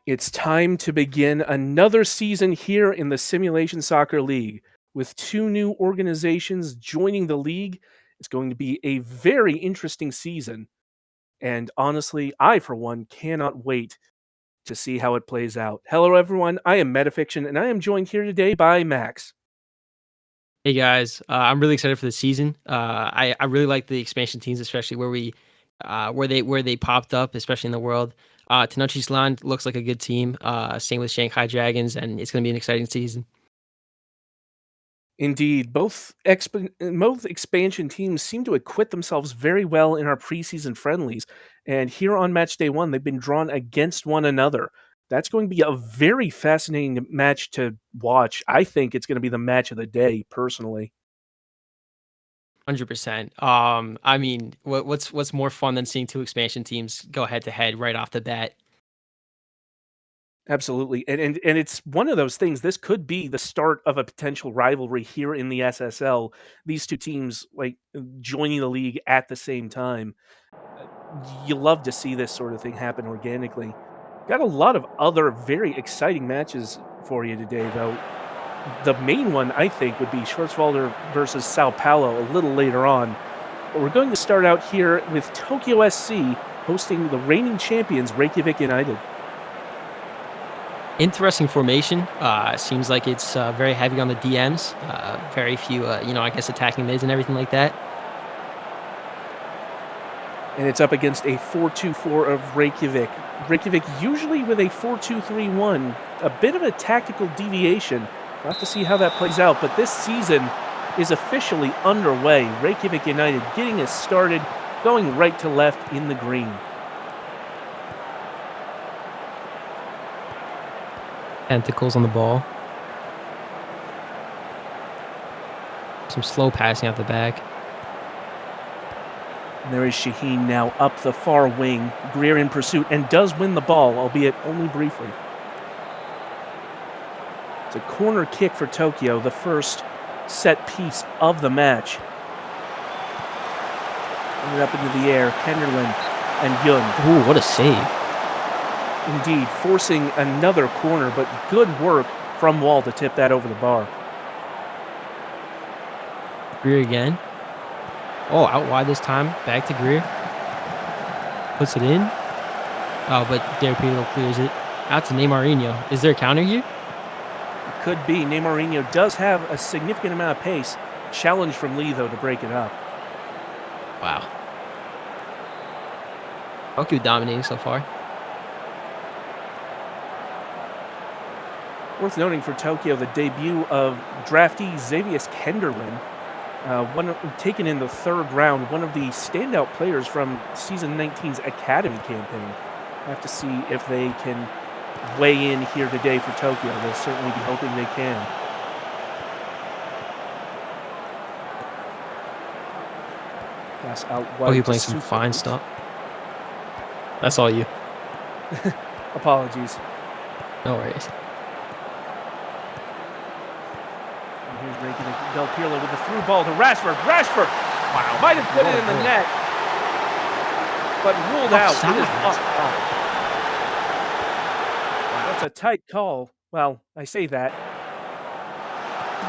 It's time to begin another season here in the Simulation Soccer League. With two new organizations joining the league, it's going to be a very interesting season. And honestly, I, for one, cannot wait to see how it plays out. Hello, everyone. I am Metafiction, and I am joined here today by Max. Hey guys, I'm really excited for the season. I really like the expansion teams, especially where they popped up, especially in the world. Tenacious Land looks like a good team. Same with Shanghai Dragons, and it's going to be an exciting season. Indeed, both expansion teams seem to acquit themselves very well in our preseason friendlies, and here on Matchday 1, they've been drawn against one another. That's going to be a very fascinating match to watch. I think it's going to be the match of the day, personally. 100%. I mean, what's more fun than seeing two expansion teams go head to head right off the bat? Absolutely. And it's one of those things. This could be the start of a potential rivalry here in the SSL. These two teams joining the league at the same time. You love to see this sort of thing happen organically. Got a lot of other very exciting matches for you today, though. The main one, I think, would be Schwarzwalder versus Sao Paulo a little later on. But we're going to start out here with Tokyo SC hosting the reigning champions, Reykjavik United. Interesting formation. Seems like it's very heavy on the DMs. Very few, I guess attacking mids and everything like that. And it's up against a 4-2-4 of Reykjavik. Reykjavik usually with a 4-2-3-1. A bit of a tactical deviation. We'll have to see how that plays out. But this season is officially underway. Reykjavik United getting us started, going right to left in the green. Tentacles on the ball. Some slow passing out the back. And there is Shaheen now up the far wing. Greer in pursuit and does win the ball, albeit only briefly. It's a corner kick for Tokyo, the first set piece of the match. And up into the air, Kenderlin and Yun. Ooh, what a save. Indeed, forcing another corner, but good work from Wall to tip that over the bar. Greer again. Oh, out wide this time. Back to Greer. Puts it in. Oh, but Del Piero clears it. Out to Neymarinho. Is there a counter here? It could be. Neymarinho does have a significant amount of pace. Challenge from Lee, though, to break it up. Wow. Tokyo dominating so far. Worth noting for Tokyo, the debut of draftee Xavius Kenderlin, taken in the third round, one of the standout players from Season 19's Academy campaign. I have to see if they can weigh in here today for Tokyo. They'll certainly be hoping they can. Pass out wide. Oh, you're playing some fine stuff. That's all you. Apologies. No worries. Here's Reykjavik Del Pirlo with the through ball to Rashford. Rashford! Wow. Might have put it in the net. But ruled out. It is offside. That's a tight call. Well, I say that.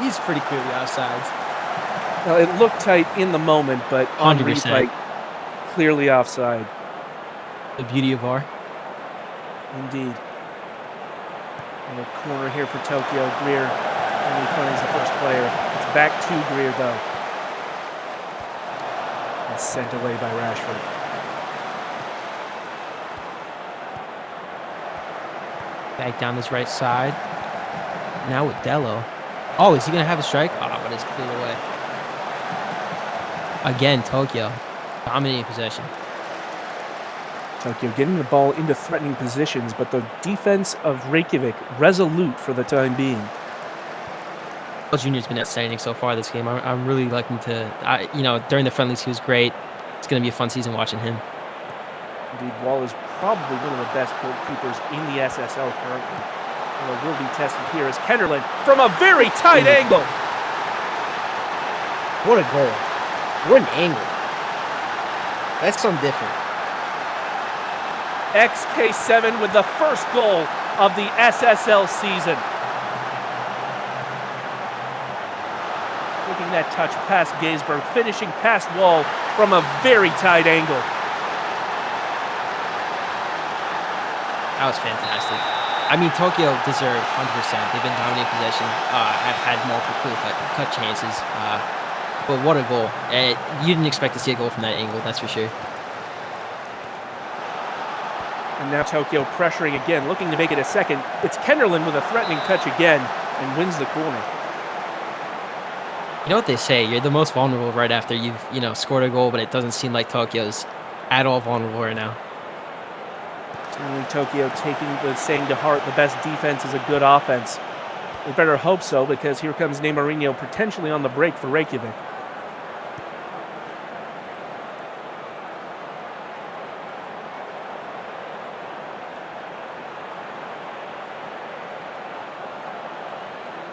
He's pretty clearly offsides. Well, it looked tight in the moment, but on 100%. replay, clearly offside. The beauty of VAR. Indeed. And a corner here for Tokyo. Greer only finds the first player. It's back to Greer, though. And sent away by Rashford. Back down this right side. Now with Dello. Oh, is he going to have a strike? Oh, but it's cleared away. Again, Tokyo. Dominating possession. Tokyo getting the ball into threatening positions, but the defense of Reykjavik resolute for the time being. Junior's been outstanding so far this game. I'm really liking to, during the friendlies he was great. It's going to be a fun season watching him. Indeed, Wall is probably one of the best goalkeepers in the SSL currently. What will be tested here is Kenderlin from a very tight angle. What a goal. What an angle. That's something different. XK7 with the first goal of the SSL season. Taking that touch past Gaisberg, finishing past Wall from a very tight angle. That was fantastic. I mean, Tokyo deserved 100%. They've been dominating possession, have had multiple cut chances. But what a goal. You didn't expect to see a goal from that angle, that's for sure. And now Tokyo pressuring again, looking to make it a second. It's Kenderlin with a threatening touch again and wins the corner. You know what they say, you're the most vulnerable right after you've, scored a goal, but it doesn't seem like Tokyo's at all vulnerable right now. Certainly Tokyo taking the saying to heart, the best defense is a good offense. We better hope so, because here comes Neymarinho potentially on the break for Reykjavik.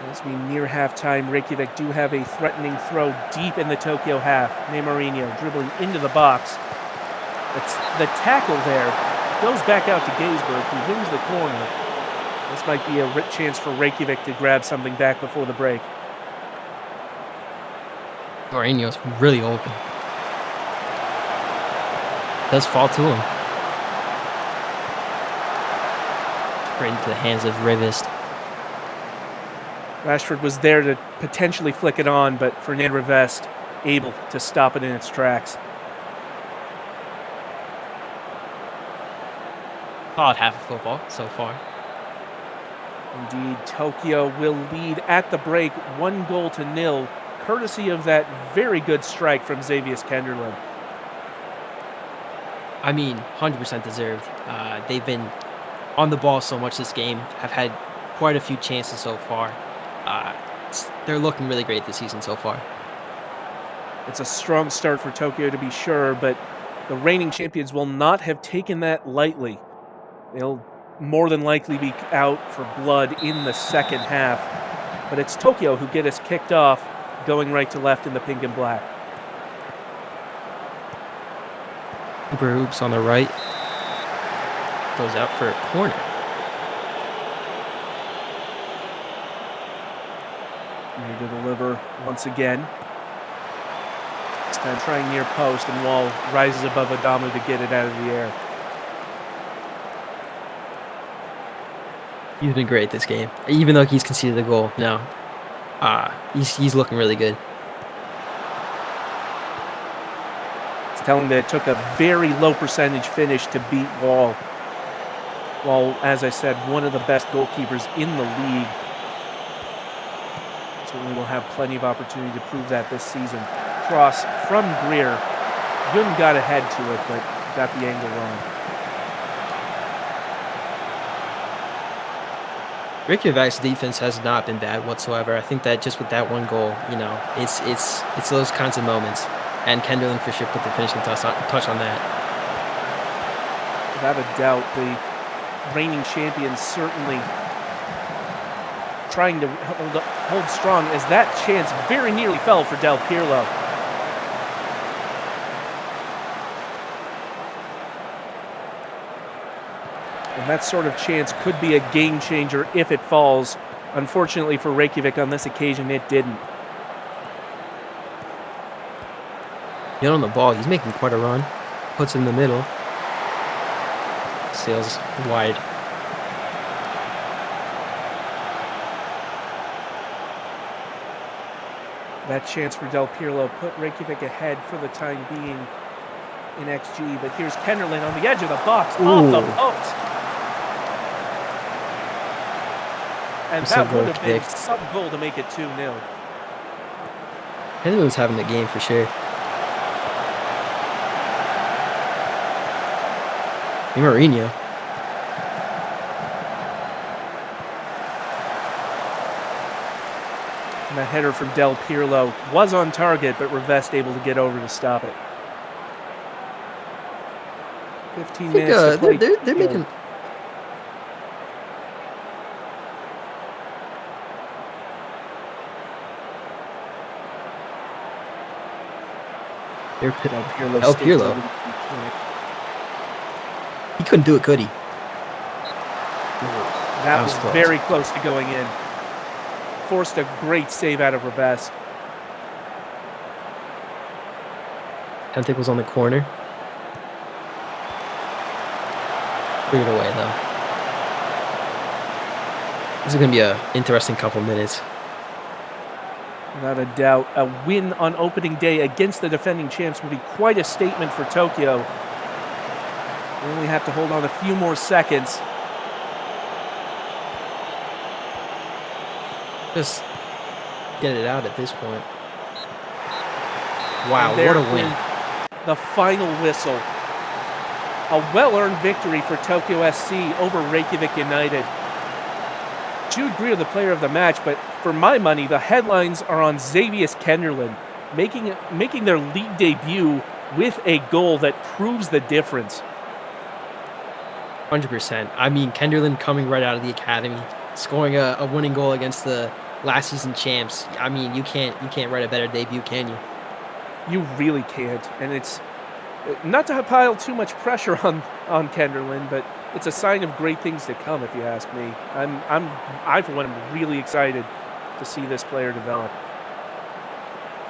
As we near halftime, Reykjavik do have a threatening throw deep in the Tokyo half. Neymarinho dribbling into the box. The tackle there goes back out to Gaisberg, who wins the corner. This might be a chance for Reykjavik to grab something back before the break. Mourinho's really open. Does fall to him. Right into the hands of Rivest. Rashford was there to potentially flick it on, but Fernand Rivest able to stop it in its tracks. Solid half of football so far. Indeed, Tokyo will lead at the break 1-0, courtesy of that very good strike from Xavius Kenderlin. I mean, 100% deserved. They've been on the ball so much this game, have had quite a few chances so far. They're looking really great this season so far. It's a strong start for Tokyo to be sure, but the reigning champions will not have taken that lightly. They'll more than likely be out for blood in the second half. But it's Tokyo who get us kicked off, going right to left in the pink and black. Cooper Hoops on the right. Goes out for a corner. Here to deliver once again. This time trying near post, and Wall rises above Adamu to get it out of the air. He's been great this game, even though he's conceded a goal. No, he's looking really good. It's telling that it took a very low percentage finish to beat Wall. Wall, as I said, one of the best goalkeepers in the league. Certainly will have plenty of opportunity to prove that this season. Cross from Greer. Gunn got ahead to it, but got the angle wrong. Reykjavik's defense has not been bad whatsoever. I think that just with that one goal, it's those kinds of moments. And Kenderlin for sure put the finishing touch on that. Without a doubt, the reigning champions certainly trying to hold strong, as that chance very nearly fell for Del Pirlo. And that sort of chance could be a game changer if it falls. Unfortunately for Reykjavik on this occasion, it didn't. Get on the ball. He's making quite a run. Puts it in the middle. Sails wide. That chance for Del Pirlo put Reykjavik ahead for the time being in XG. But here's Kenderlin on the edge of the box, off the post. And that would have been some goal to make it 2-0. Kenderlin's having the game for sure. Mourinho. And that header from Del Pirlo was on target, but Rivest able to get over to stop it. 15 minutes to play. They're making... Del Pirlo. He couldn't do it, could he? That That was was close. very close to going in. Forced a great save out of Revest. I think was on the corner. Bring it away though. This is gonna be an interesting couple minutes. Without a doubt, a win on opening day against the defending champs would be quite a statement for Tokyo. They only have to hold on a few more seconds. Just get it out at this point. Wow, And there what a win. is the final whistle. A well-earned victory for Tokyo SC over Reykjavik United. Jude Greer, the player of the match, but for my money, the headlines are on Xavius Kenderlin, making their league debut with a goal that proves the difference. 100%. I mean, Kenderlin coming right out of the academy, scoring a winning goal against the last season champs. I mean, you can't write a better debut, can you? You really can't, and it's not to pile too much pressure on Kenderlin, but it's a sign of great things to come, if you ask me. I for one am really excited to see this player develop.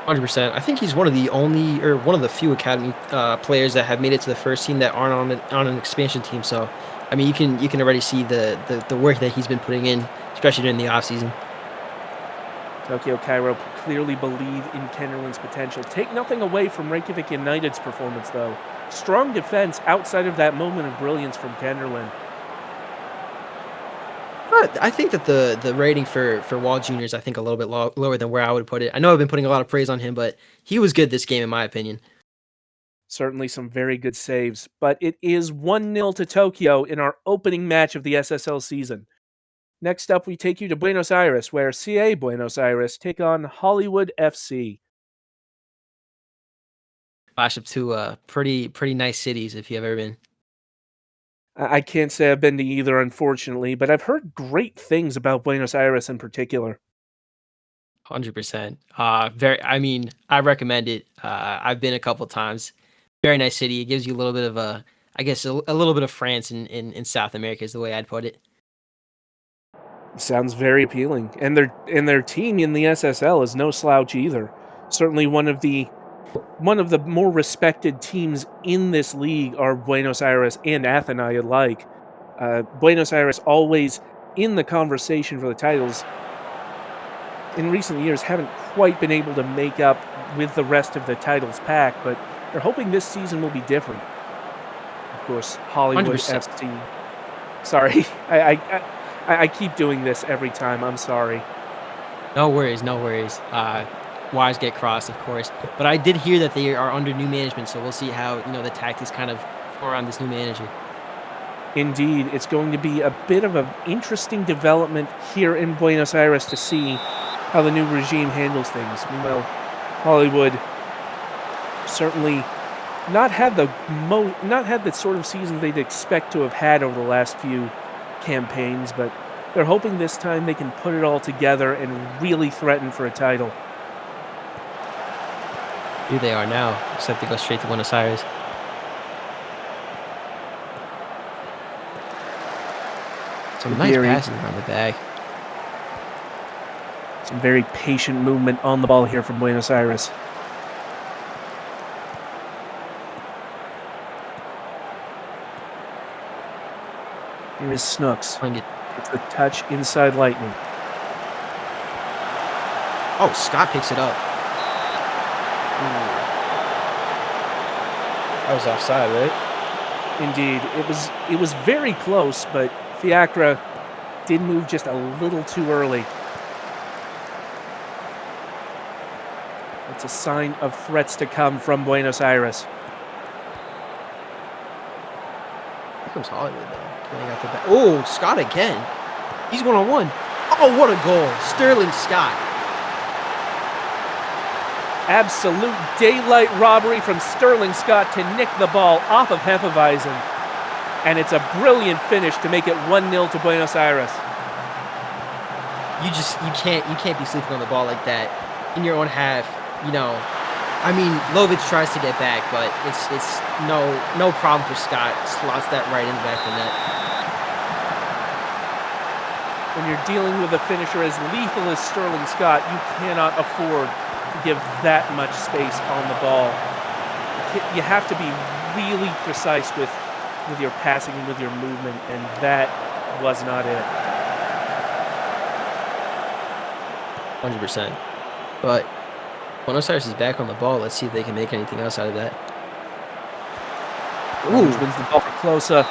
100%. I think he's one of the few academy players that have made it to the first team that aren't on an expansion team. So, I mean, you can already see the work that he's been putting in, especially during the offseason. Tokyo Cairo clearly believe in Kenderlin's potential. Take nothing away from Reykjavik United's performance, though. Strong defense outside of that moment of brilliance from Kenderlin. I think that the rating for Wall Jr. is, I think, a little bit lower than where I would put it. I know I've been putting a lot of praise on him, but he was good this game, in my opinion. Certainly some very good saves, but it is 1-0 to Tokyo in our opening match of the SSL season. Next up, we take you to Buenos Aires, where CA Buenos Aires take on Hollywood FC. Flash up to pretty nice cities if you've ever been. I can't say I've been to either, unfortunately, but I've heard great things about Buenos Aires in particular. 100%. I mean, I recommend it. I've been a couple times. Very nice city. It gives you a little bit of I guess a little bit of France in South America is the way I'd put it. Sounds very appealing, and their team in the SSL is no slouch either. Certainly one of the more respected teams in this league are Buenos Aires and Athena alike. Buenos Aires always in the conversation for the titles. In recent years, haven't quite been able to make up with the rest of the titles pack, but they're hoping this season will be different. Of course, Hollywood 100%. FC. Sorry, I keep doing this every time. I'm sorry. No worries, no worries. Wires get crossed, of course. But I did hear that they are under new management, so we'll see how the tactics kind of go around this new manager. Indeed, it's going to be a bit of an interesting development here in Buenos Aires to see how the new regime handles things. Meanwhile, Hollywood certainly not had the sort of season they'd expect to have had over the last few campaigns, but they're hoping this time they can put it all together and really threaten for a title. Here they are now, except they go straight to Buenos Aires. Some nice passing around the bag. Some very patient movement on the ball here from Buenos Aires. Here is Snooks. It's a touch inside Lightning. Oh, Scott picks it up. Ooh. That was offside, right? Indeed. It was very close, but Fiacra did move just a little too early. It's a sign of threats to come from Buenos Aires. Here comes Hollywood, though. Playing out the back. Oh, Scott again. He's one-on-one. Oh, what a goal. Sterling Scott. Absolute daylight robbery from Sterling Scott to nick the ball off of Hefeweizen. And it's a brilliant finish to make it 1-0 to Buenos Aires. You can't be sleeping on the ball like that in your own half. I mean, Lovic tries to get back, but it's no problem for Scott. Slots that right in the back of the net. When you're dealing with a finisher as lethal as Sterling Scott, you cannot afford to give that much space on the ball. You have to be really precise with your passing and with your movement, and that was not it. 100%. But Buenos Aires is back on the ball. Let's see if they can make anything else out of that. Ooh. Wins the ball for Klose,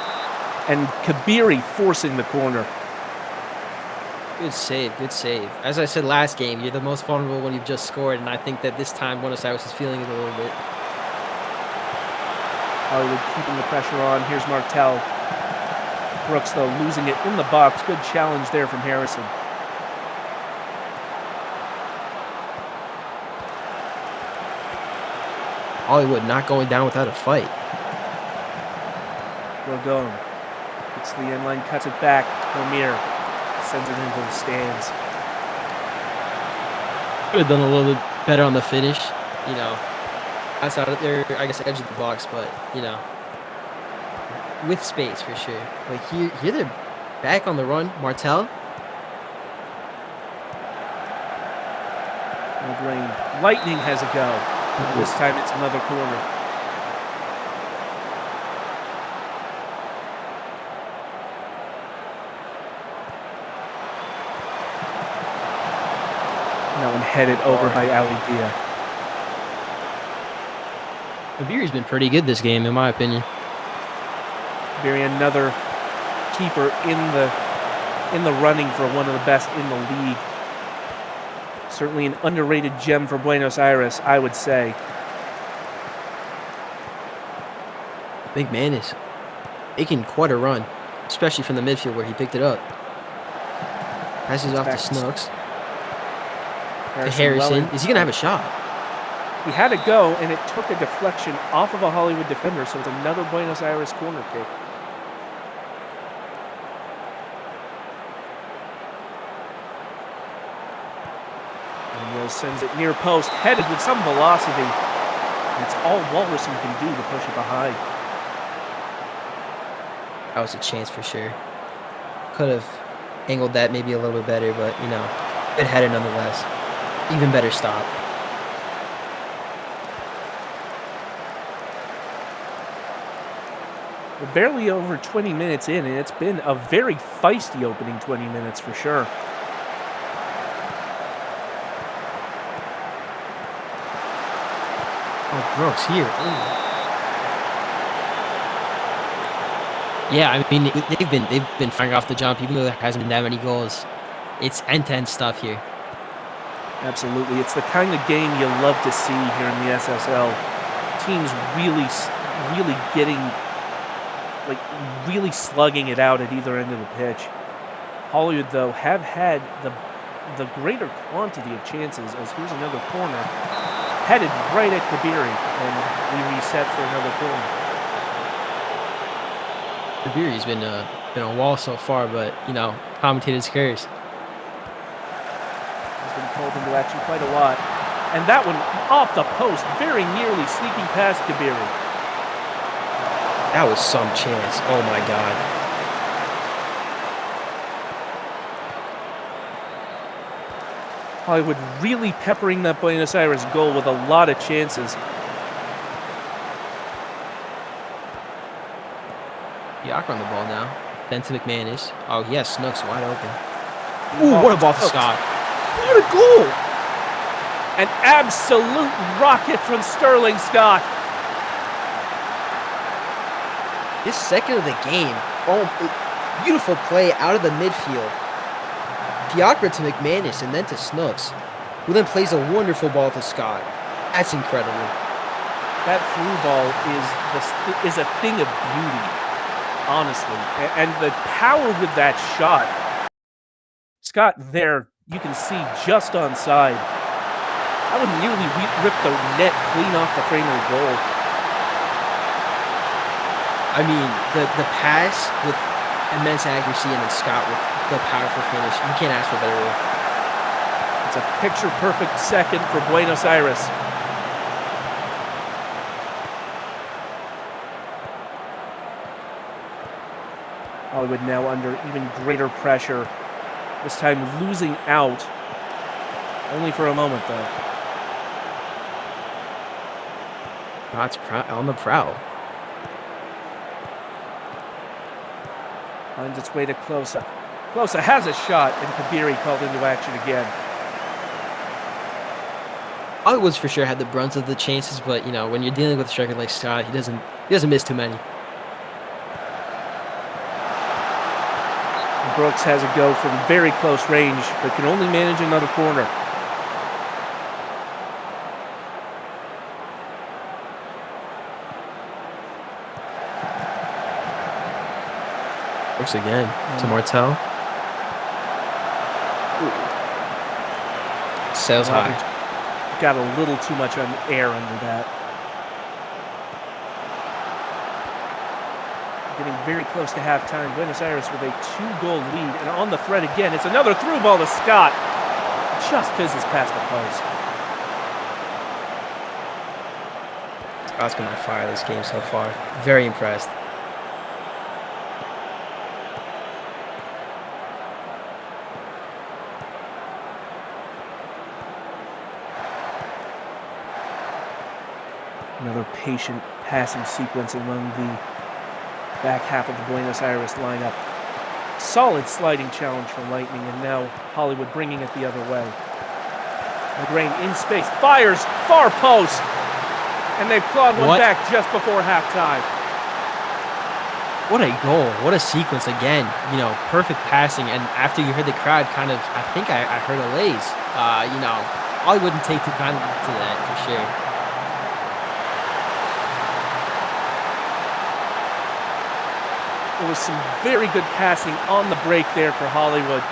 and Kabiri forcing the corner. Good save, good save. As I said last game, you're the most vulnerable when you've just scored, and I think that this time Buenos Aires is feeling it a little bit. Hollywood keeping the pressure on. Here's Martel. Brooks, though, losing it in the box. Good challenge there from Harrison. Hollywood not going down without a fight. Drogon gets to the end line, cuts it back. Vermeer sends it into the stands. Could have done a little bit better on the finish, you know. Outside of their, I guess, edge of the box, but, you know, with space for sure. But here they're back on the run. Martel. McGrain. Lightning has a go. This time it's another corner. That one headed over by Ali Dia. Kabiri's been pretty good this game, in my opinion. Kabiri, another keeper in the running for one of the best in the league. Certainly an underrated gem for Buenos Aires, I would say. McManus making quite a run, especially from the midfield where he picked it up. Passes off to Snooks. To Harrison. Is he going to have a shot? He had to go, and it took a deflection off of a Hollywood defender, so it's another Buenos Aires corner kick. And sends it near post, headed with some velocity. It's all Wallerson can do to push it behind. That was a chance for sure. Could have angled that maybe a little bit better, but, you know, good header nonetheless. Even better stop. We're barely over 20 minutes in, and it's been a very feisty opening 20 minutes for sure. Oh, Brooks here. Ooh. Yeah, I mean they've been firing off the jump, even though there hasn't been that many goals. It's end-to-end stuff here. Absolutely, it's the kind of game you love to see here in the SSL. Teams really getting, like, really slugging it out at either end of the pitch. Hollywood, though, have had the greater quantity of chances, as here's another corner, headed right at Kabiri, and we reset for another corner. Kabiri's been a wall so far, but, you know, commentators cares. He's been called into action quite a lot. And that one off the post, very nearly sneaking past Kabiri. That was some chance. Oh my God. Hollywood really peppering that Buenos Aires goal with a lot of chances. Yocker on the ball now. Then to McManus. Oh, yes, Snooks wide open. Ooh, what a ball for Scott. What a goal! An absolute rocket from Sterling Scott. His second of the game. Oh, beautiful play out of the midfield. Piakra to McManus and then to Snooks, who then plays a wonderful ball to Scott. That's incredible. That through ball is a thing of beauty, honestly. And the power with that shot. Scott there, you can see just onside. That would nearly rip the net clean off the frame of the goal. I mean, the pass with immense accuracy and then Scott with the powerful finish. You can't ask for a better goal. It's a picture-perfect second for Buenos Aires. Hollywood now under even greater pressure. This time losing out, only for a moment though. That's on the prowl. Finds its way to Closa. Closa has a shot, and Kabiri called into action again. Hollywood's for sure had the brunt of the chances, but when you're dealing with a striker like Scott, he doesn't miss too many. Brooks has a go from very close range, but can only manage another corner. Brooks again to Martel. Sails high. Got a little too much on air under that. Getting very close to halftime. Buenos Aires with a 2-goal lead. And on the thread again, it's another through ball to Scott. Just fizzes past the post. Scott's been on fire this game so far. Very impressed. Another patient passing sequence among the back half of the Buenos Aires lineup. Solid sliding challenge from Lightning, and now Hollywood bringing it the other way. McGrain in space, fires, far post, and they've clawed one back just before halftime. What a goal. What a sequence again. Perfect passing, and after you heard the crowd I think I heard a laze. Hollywood wouldn't take too kindly to that for sure. There was some very good passing on the break there for Hollywood.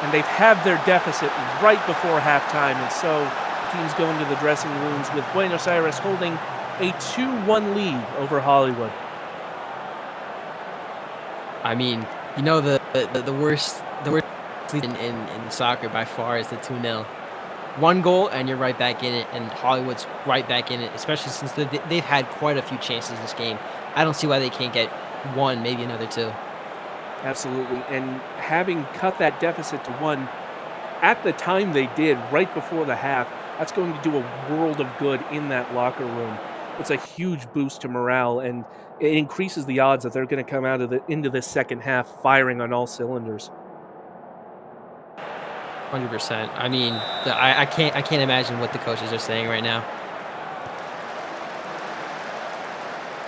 And they've had their deficit right before halftime. And so teams go into the dressing rooms with Buenos Aires holding a 2-1 lead over Hollywood. I mean, the worst lead in soccer by far is the 2-0. One goal and you're right back in it, and Hollywood's right back in it, especially since they've had quite a few chances this game. I don't see why they can't get one, maybe another two. Absolutely. And having cut that deficit to 1 at the time they did, right before the half, that's going to do a world of good in that locker room. It's a huge boost to morale, and it increases the odds that they're going to come out into this second half firing on all cylinders. 100%. I mean, I can't imagine what the coaches are saying right now.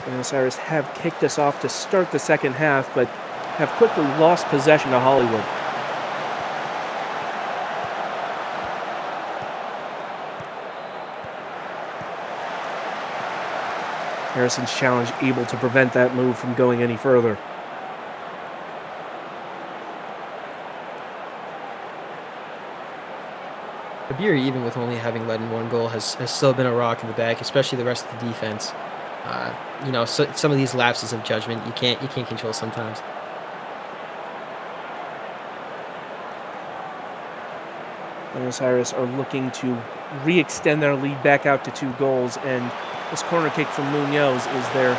Buenos Aires have kicked us off to start the second half, but have quickly lost possession to Hollywood. Harrison's challenge able to prevent that move from going any further. Kabiri, even with only having led in 1 goal, has still been a rock in the back, especially the rest of the defense. So some of these lapses of judgment you can't control sometimes. Buenos Aires are looking to re-extend their lead back out to 2 goals, and this corner kick from Munoz is their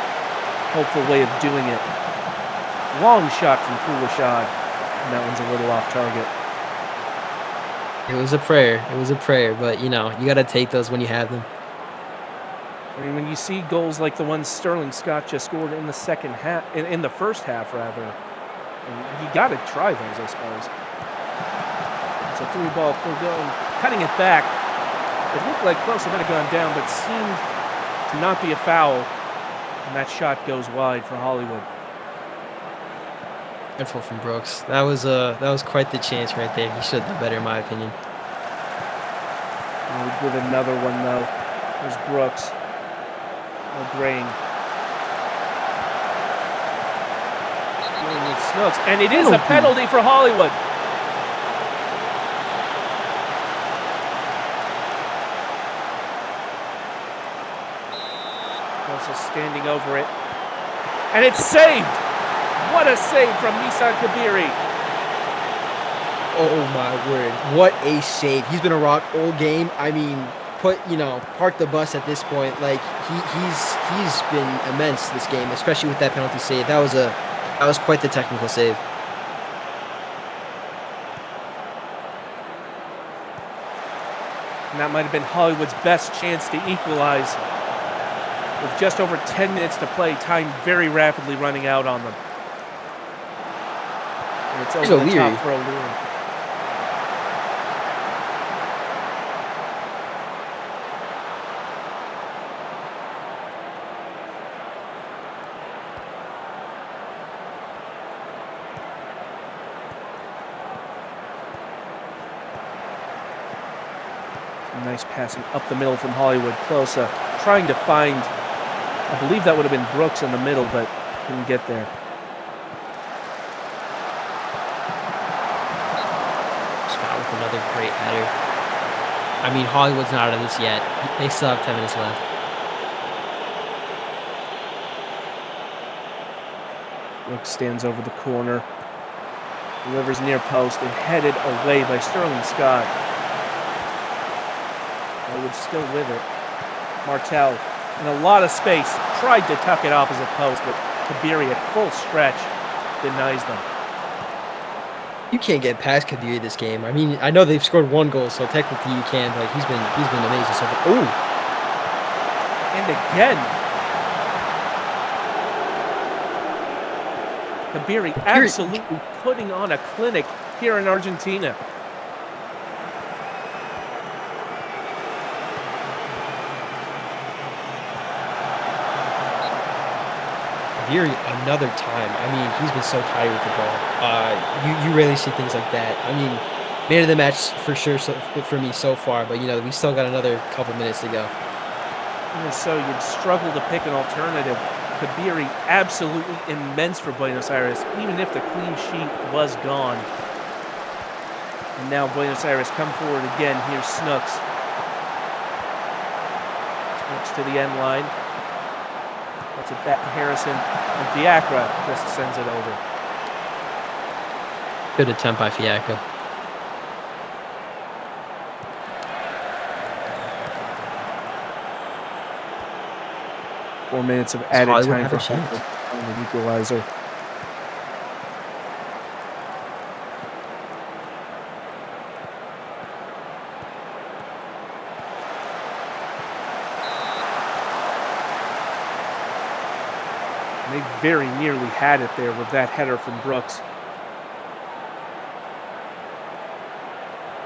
hopeful way of doing it. Long shot from Kulashad, and that one's a little off target. It was a prayer, but you got to take those when you have them. I mean, when you see goals like the one Sterling Scott just scored in the second half, in the first half rather, you got to try those, I suppose. It's a 3-ball Cordon cutting it back. It looked like close might have gone down, but seemed to not be a foul, and that shot goes wide for Hollywood. Dreadful from Brooks. That was quite the chance right there. He should have done better, in my opinion. With another one though, there's Brooks. Grain. Snooks, and it is a penalty for Hollywood. Also standing over it, and it's saved. What a save from Nissan Kabiri. Oh my word! What a save! He's been a rock all game. I mean, park the bus at this point. Like he's been immense this game, especially with that penalty save. That was quite the technical save. And that might have been Hollywood's best chance to equalize. With just over 10 minutes to play, time very rapidly running out on them. And it's Here's over the top O'Leary. for O'Leary. Nice passing up the middle from Hollywood. Closa trying to find, I believe that would have been Brooks in the middle, but couldn't get there. Scott with another great header. I mean, Hollywood's not out of this yet. They still have 10 minutes left. Brooks stands over the corner, delivers near post, and headed away by Sterling Scott. Hollywood still with it. Martel in a lot of space, tried to tuck it opposite post, but Kabiri at full stretch denies them. You can't get past Kabiri this game. I mean, I know they've scored 1 goal, so technically you can, but he's been amazing so far. Oh! And again, Kabiri absolutely putting on a clinic here in Argentina. Kabiri another time. I mean, he's been so tired with the ball. You rarely see things like that. I mean, man of the match for sure for me so far, but you know, we still got another couple minutes to go. Even so, you'd struggle to pick an alternative. Kabiri absolutely immense for Buenos Aires, even if the clean sheet was gone. And now Buenos Aires come forward again. Here's Snooks. Snooks to the end line. That's it back to Harrison. And Fiacra just sends it over. Good attempt by Fiacra. Four minutes of added Hollywood time have for a chance. an equalizer. They very nearly had it there with that header from Brooks.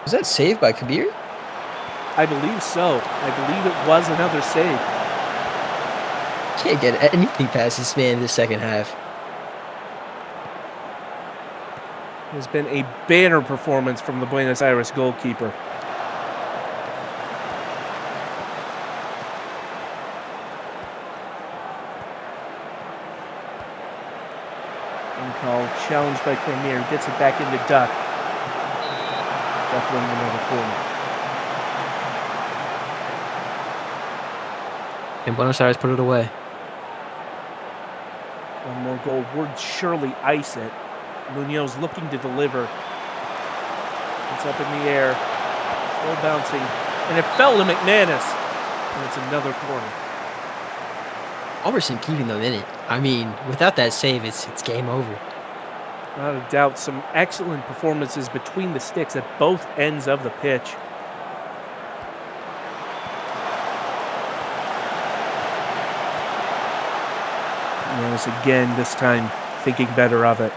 Was that saved by Kabiri? I believe so. I believe it was another save. Can't get anything past this man in the second half. It has been a banner performance from the Buenos Aires goalkeeper. Call challenged by Cormier, gets it back into Duck. Duck winning another corner. And Buenos Aires put it away. One more goal would surely ice it. Munoz looking to deliver. It's up in the air, still bouncing, and it fell to McManus. And it's another corner. Almerson keeping them in it. I mean, without that save, it's game over. Not a doubt, some excellent performances between the sticks at both ends of the pitch. Notice again, this time thinking better of it.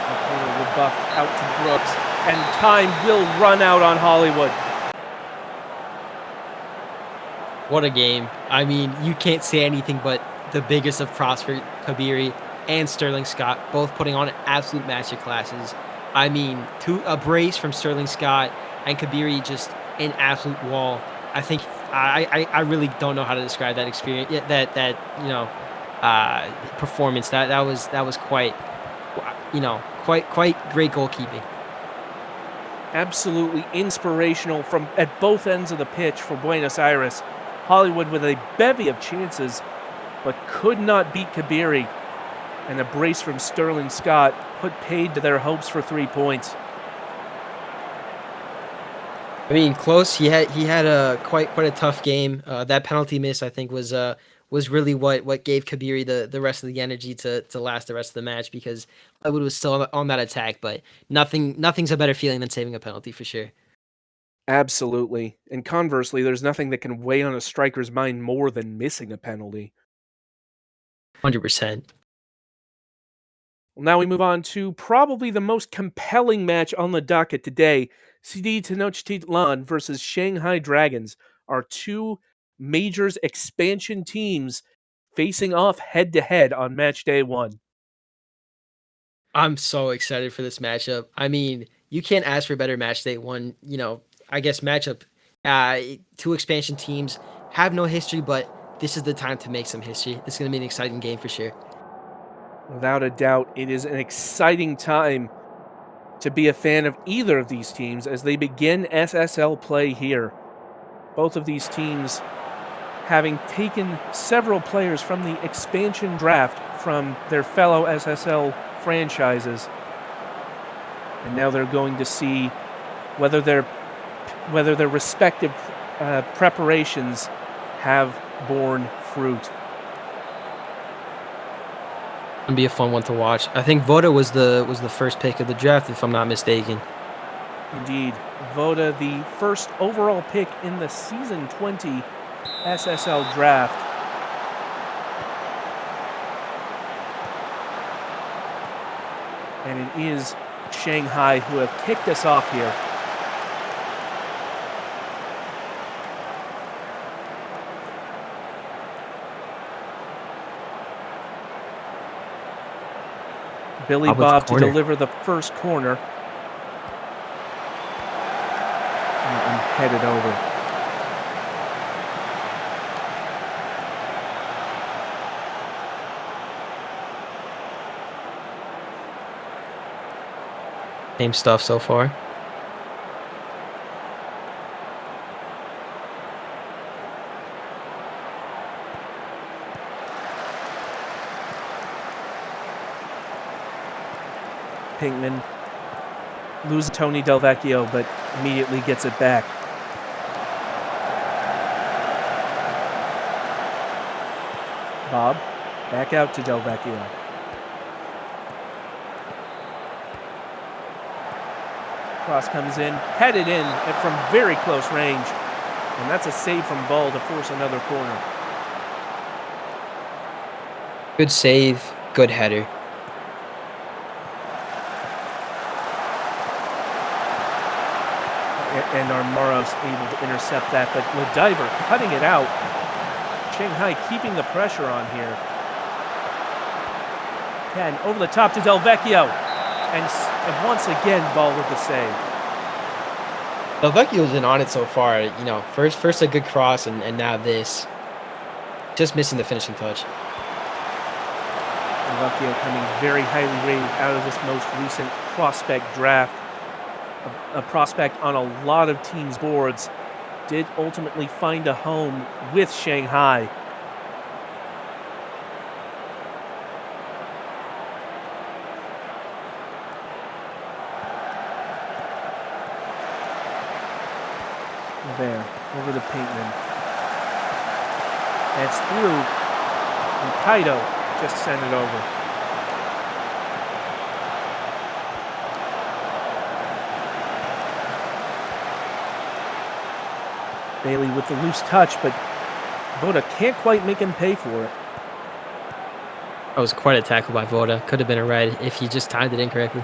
The corner rebuffed out to Brooks, and time will run out on Hollywood. What a game. I mean, you can't say anything but the biggest of props for Kabiri and Sterling Scott, both putting on absolute master classes. I mean, a brace from Sterling Scott and Kabiri just an absolute wall. I think I really don't know how to describe that experience. That performance. That was quite great goalkeeping. Absolutely inspirational from at both ends of the pitch for Buenos Aires. Hollywood with a bevy of chances, but could not beat Kabiri. And a brace from Sterling Scott put paid to their hopes for 3 points. I mean, close. He had a quite a tough game. That penalty miss, I think, was was really what gave Kabiri the rest of the energy to last the rest of the match, because Leatherwood was still on that attack, but nothing's a better feeling than saving a penalty for sure. Absolutely. And conversely, there's nothing that can weigh on a striker's mind more than missing a penalty. 100%. Well, now we move on to probably the most compelling match on the docket today. CD Tenochtitlan versus Shanghai Dragons are two majors expansion teams facing off head to head on match day 1. I'm so excited for this matchup. I mean, you can't ask for a better match day one, I guess matchup. Two expansion teams have no history, but this is the time to make some history. It's going to be an exciting game for sure. Without a doubt, it is an exciting time to be a fan of either of these teams as they begin SSL play here. Both of these teams having taken several players from the expansion draft from their fellow SSL franchises. And now they're going to see whether their respective preparations have borne fruit. Gonna be a fun one to watch. I think Voda was the first pick of the draft, if I'm not mistaken. Indeed, Voda, the first overall pick in the season 20 SSL draft. And it is Shanghai who have kicked us off here. Billy Bob to deliver the first corner. And headed over. Same stuff so far. Pinkman loses Tony Del Vecchio, but immediately gets it back. Bob, back out to Del Vecchio. Cross comes in, headed in from very close range. And that's a save from Ball to force another corner. Good save, good header. And Armaros able to intercept that, but Lediver cutting it out. Shanghai keeping the pressure on here. Ken over the top to Del Vecchio. And once again, Ball with the save. Del Vecchio's been on it so far. First a good cross, and now this. Just missing the finishing touch. Del Vecchio coming very highly rated out of this most recent prospect draft. A prospect on a lot of teams' boards, did ultimately find a home with Shanghai. There, over to Pinkman. And it's through, and Kaido just sent it over. Bailey with the loose touch, but Voda can't quite make him pay for it. That was quite a tackle by Voda. Could have been a red if he just timed it incorrectly.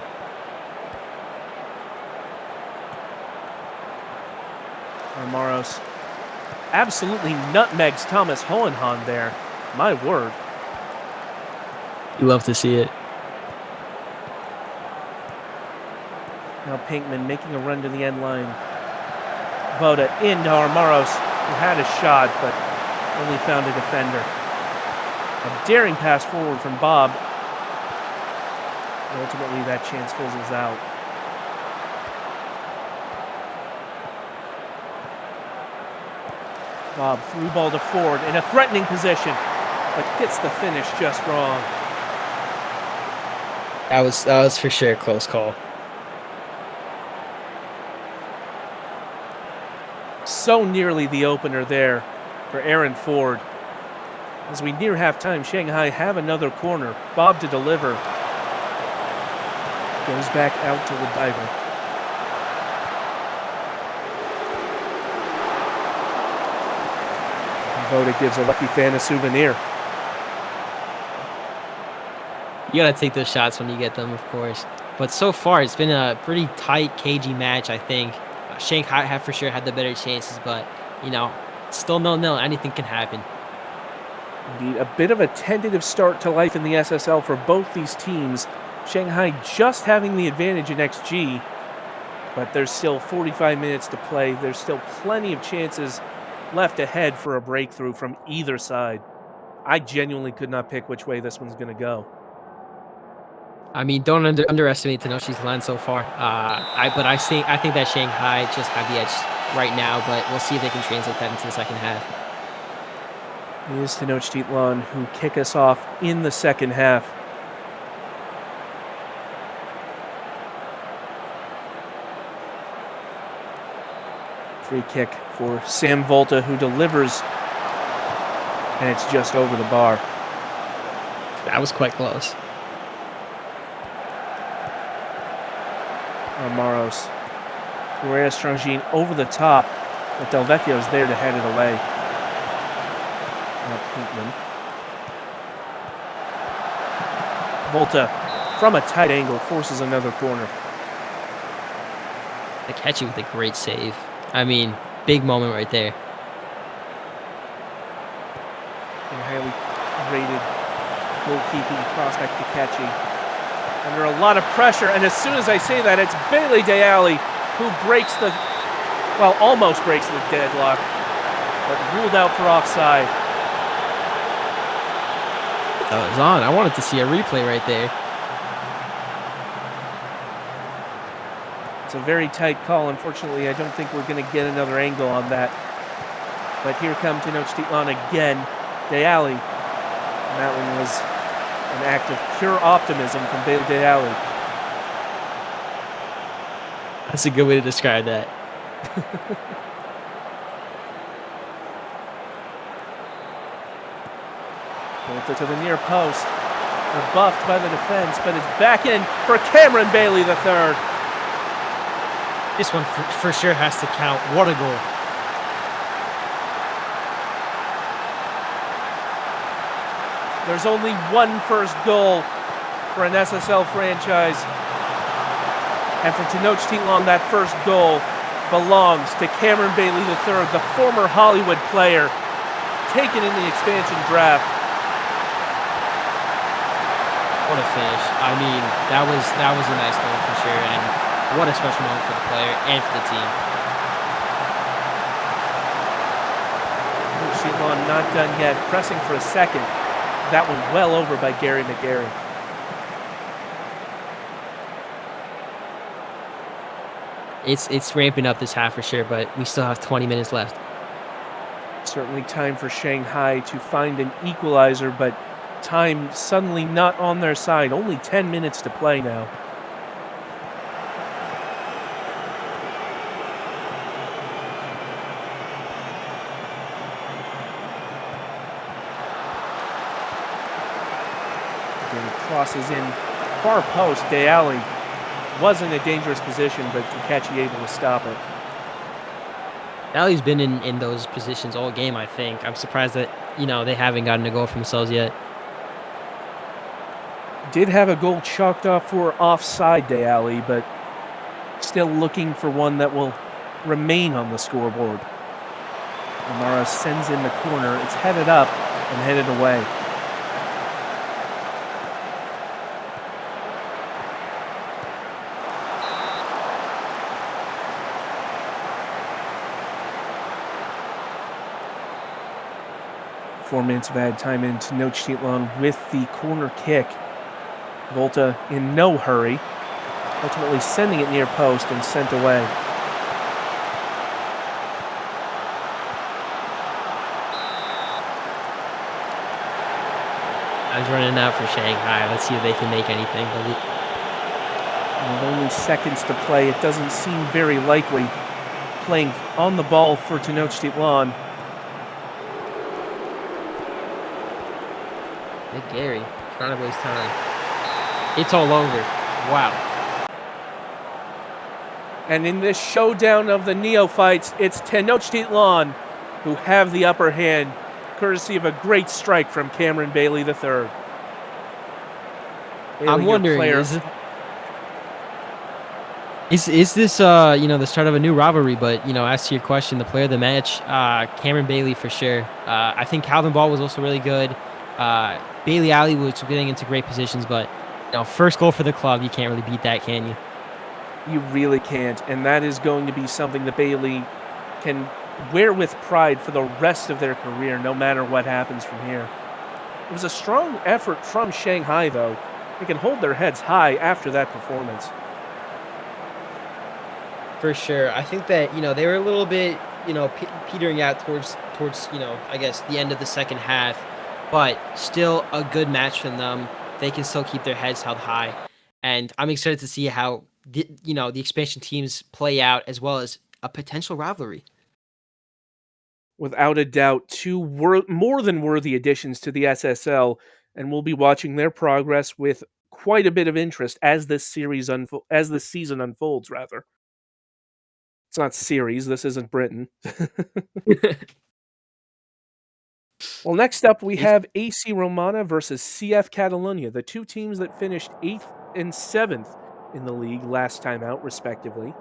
Armaros absolutely nutmegs Thomas Hohenhan there. My word. You love to see it. Now Pinkman making a run to the end line. Voda into Armaros, who had a shot, but only found a defender. A daring pass forward from Bob. Ultimately, that chance fizzles out. Bob through ball to Ford in a threatening position, but gets the finish just wrong. That was for sure a close call. So nearly the opener there for Aaron Ford. As we near halftime, Shanghai have another corner. Bob to deliver. Goes back out to Ladiver. Voda gives a lucky fan a souvenir. You got to take those shots when you get them, of course. But so far, it's been a pretty tight, cagey match, I think. Shanghai have for sure had the better chances, but, still 0-0. Anything can happen. Indeed, a bit of a tentative start to life in the SSL for both these teams. Shanghai just having the advantage in XG, but there's still 45 minutes to play. There's still plenty of chances left ahead for a breakthrough from either side. I genuinely could not pick which way this one's going to go. I mean, don't underestimate Tenosi's line so far. I think that Shanghai just have the edge right now, but we'll see if they can translate that into the second half. It is Tenochtitlan who kick us off in the second half. Free kick for Sam Volta, who delivers, and it's just over the bar. That was quite close. Amaros. Guerrera Strongine over the top, but Del Vecchio's there to head it away. Pinkman. Volta, from a tight angle, forces another corner. They catch you with a great save. I mean, big moment right there. A highly rated goalkeeping prospect to Kachi. Under a lot of pressure, and as soon as I say that, it's Bailey Deali who almost breaks the deadlock, but ruled out for offside. That was on. I wanted to see a replay right there. It's a very tight call. Unfortunately, I don't think we're going to get another angle on that. But here come Tenochtitlan again. Deali. And that one was an act of pure optimism from Bailey Deali. That's a good way to describe that. Volta to the near post. Rebuffed by the defense, but it's back in for Cameron Bailey III. This one for sure has to count. What a goal. There's only one first goal for an SSL franchise. And for Tenochtitlan, that first goal belongs to Cameron Bailey III, the former Hollywood player, taken in the expansion draft. What a finish. I mean, that was a nice goal for sure, and what a special moment for the player and for the team. Tenochtitlan not done yet, pressing for a second. That one well over by Gary McGarry. It's ramping up this half for sure, but we still have 20 minutes left. Certainly time for Shanghai to find an equalizer, but time suddenly not on their side. Only 10 minutes to play now. Again, crosses in far post. Deali was in a dangerous position, but Takachi able to stop it. Ali's been in those positions all game, I think. I'm surprised that, they haven't gotten a goal for themselves yet. Did have a goal chalked off for offside, Deali, but still looking for one that will remain on the scoreboard. Amara sends in the corner. It's headed up and headed away. Four minutes of added time in Tenochtitlan with the corner kick. Volta in no hurry, ultimately sending it near post and sent away. I was running out for Shanghai. Let's see if they can make anything of it. With only seconds to play, it doesn't seem very likely. Playing on the ball for Tenochtitlan. Big Gary trying to waste time. It's all over. Wow. And in this showdown of the neophytes, it's Tenochtitlan who have the upper hand, courtesy of a great strike from Cameron Bailey III. Bailey, I'm your wondering, player. is this the start of a new rivalry? But as to your question, the player of the match, Cameron Bailey for sure. I think Calvin Ball was also really good. Bailey Alley was getting into great positions, but first goal for the club, you can't really beat that, can you? You really can't, and that is going to be something that Bailey can wear with pride for the rest of their career, no matter what happens from here. It was a strong effort from Shanghai, though. They can hold their heads high after that performance. For sure. I think that, they were a little bit, petering out towards, I guess the end of the second half, but still a good match from them. They can still keep their heads held high. And I'm excited to see how the expansion teams play out, as well as a potential rivalry. Without a doubt, two more than worthy additions to the SSL, and we'll be watching their progress with quite a bit of interest as this season unfolds. Rather, it's not series. This isn't Britain. Well, next up we have AC Romana versus CF Catalonia, the two teams that finished 8th and 7th in the league last time out, respectively.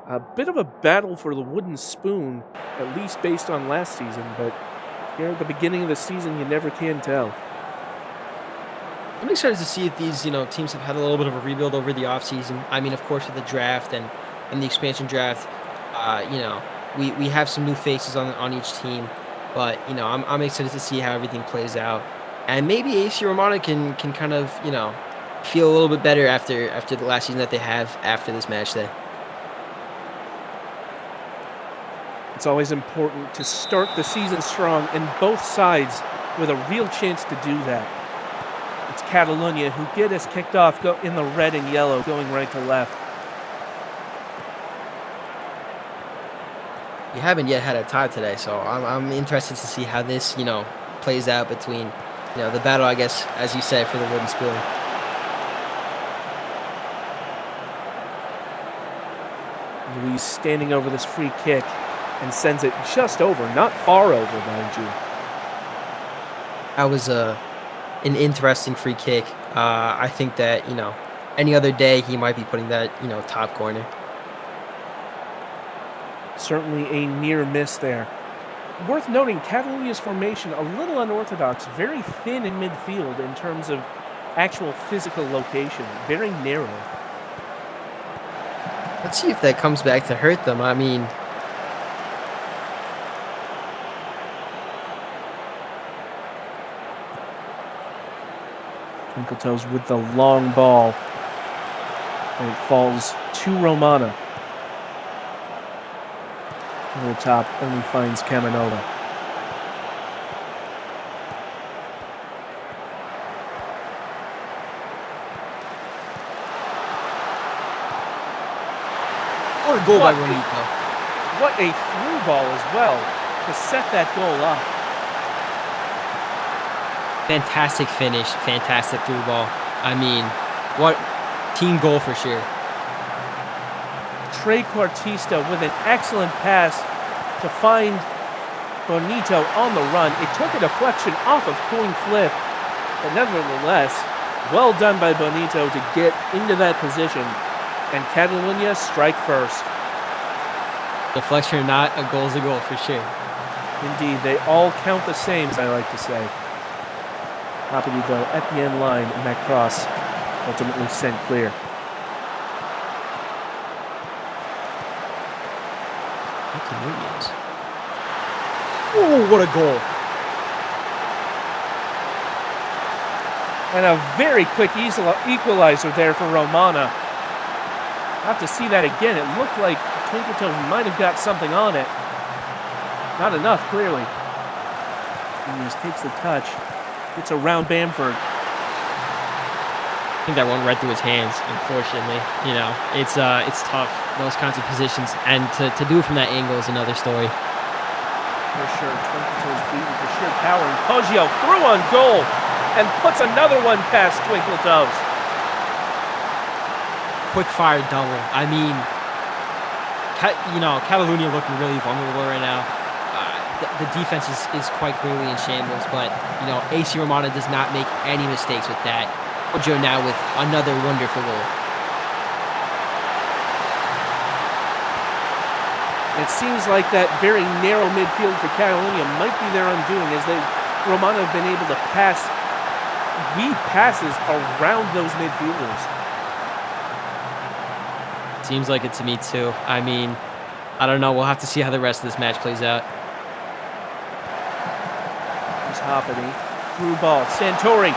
A bit of a battle for the wooden spoon, at least based on last season, but here at the beginning of the season, you never can tell. I'm excited to see if these, teams have had a little bit of a rebuild over the offseason. I mean, of course, with the draft and the expansion draft, we have some new faces on each team. But, I'm excited to see how everything plays out. And maybe AC Romana can kind of, feel a little bit better after the last season that they have after this match day. It's always important to start the season strong, and both sides with a real chance to do that. It's Catalonia who get us kicked off in the red and yellow, going right to left. We haven't yet had a tie today, so I'm interested to see how this, plays out between, the battle, I guess, as you said, for the wooden spoon. Luis standing over this free kick and sends it just over, not far over, mind you. That was an interesting free kick. I think that, any other day he might be putting that, top corner. Certainly a near miss there. Worth noting, Catalonia's formation a little unorthodox, very thin in midfield in terms of actual physical location, very narrow. Let's see if that comes back to hurt them. I mean, Twinkletoes with the long ball, and it falls to Romana. Over the top, only finds Kamanova. what a goal by Ronito. What a through ball as well to set that goal up. Fantastic finish, fantastic through ball. I mean, what team goal for sure. Trey Quartista with an excellent pass to find Bonito on the run. It took a deflection off of coin flip, but nevertheless, well done by Bonito to get into that position. And Catalonia strike first. Deflection or not, a goal's a goal for sure. Indeed, they all count the same, as I like to say. Happily, though, at the end line, and that cross ultimately sent clear. Oh, what a goal. And a very quick equalizer there for Romana. I'll have to see that again. It looked like Twinkletoes might have got something on it. Not enough, clearly. He just takes the touch. Gets around Bamford. I think that went right through his hands, unfortunately. It's tough, those kinds of positions. And to do it from that angle is another story. For sure. Twinkletoes beaten for sheer power. And Poggio through on goal. and puts another one past Twinkle Toes. Quick fire double. I mean, Catalunya looking really vulnerable right now. The defense is quite clearly in shambles, but, AC Romana does not make any mistakes with that. Joe now with another wonderful goal. It seems like that very narrow midfield for Catalunya might be their undoing, as Romana have been able to pass weak passes around those midfielders. Seems like it to me too. I mean, I don't know. We'll have to see how the rest of this match plays out. Here's Hoppity. Through ball. Santori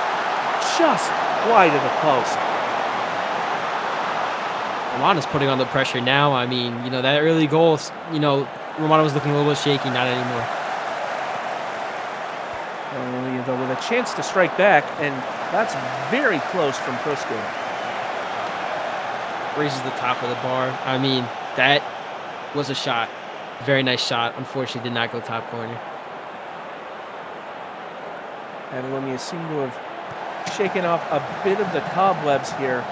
just wide of the post. Romana's putting on the pressure now. I mean, that early goal, Romana was looking a little bit shaky, not anymore. Though with a chance to strike back, and that's very close from Prusko. Raises the top of the bar. I mean, that was a shot. Very nice shot. Unfortunately, did not go top corner. Catalunya seem to have shaken off a bit of the cobwebs here.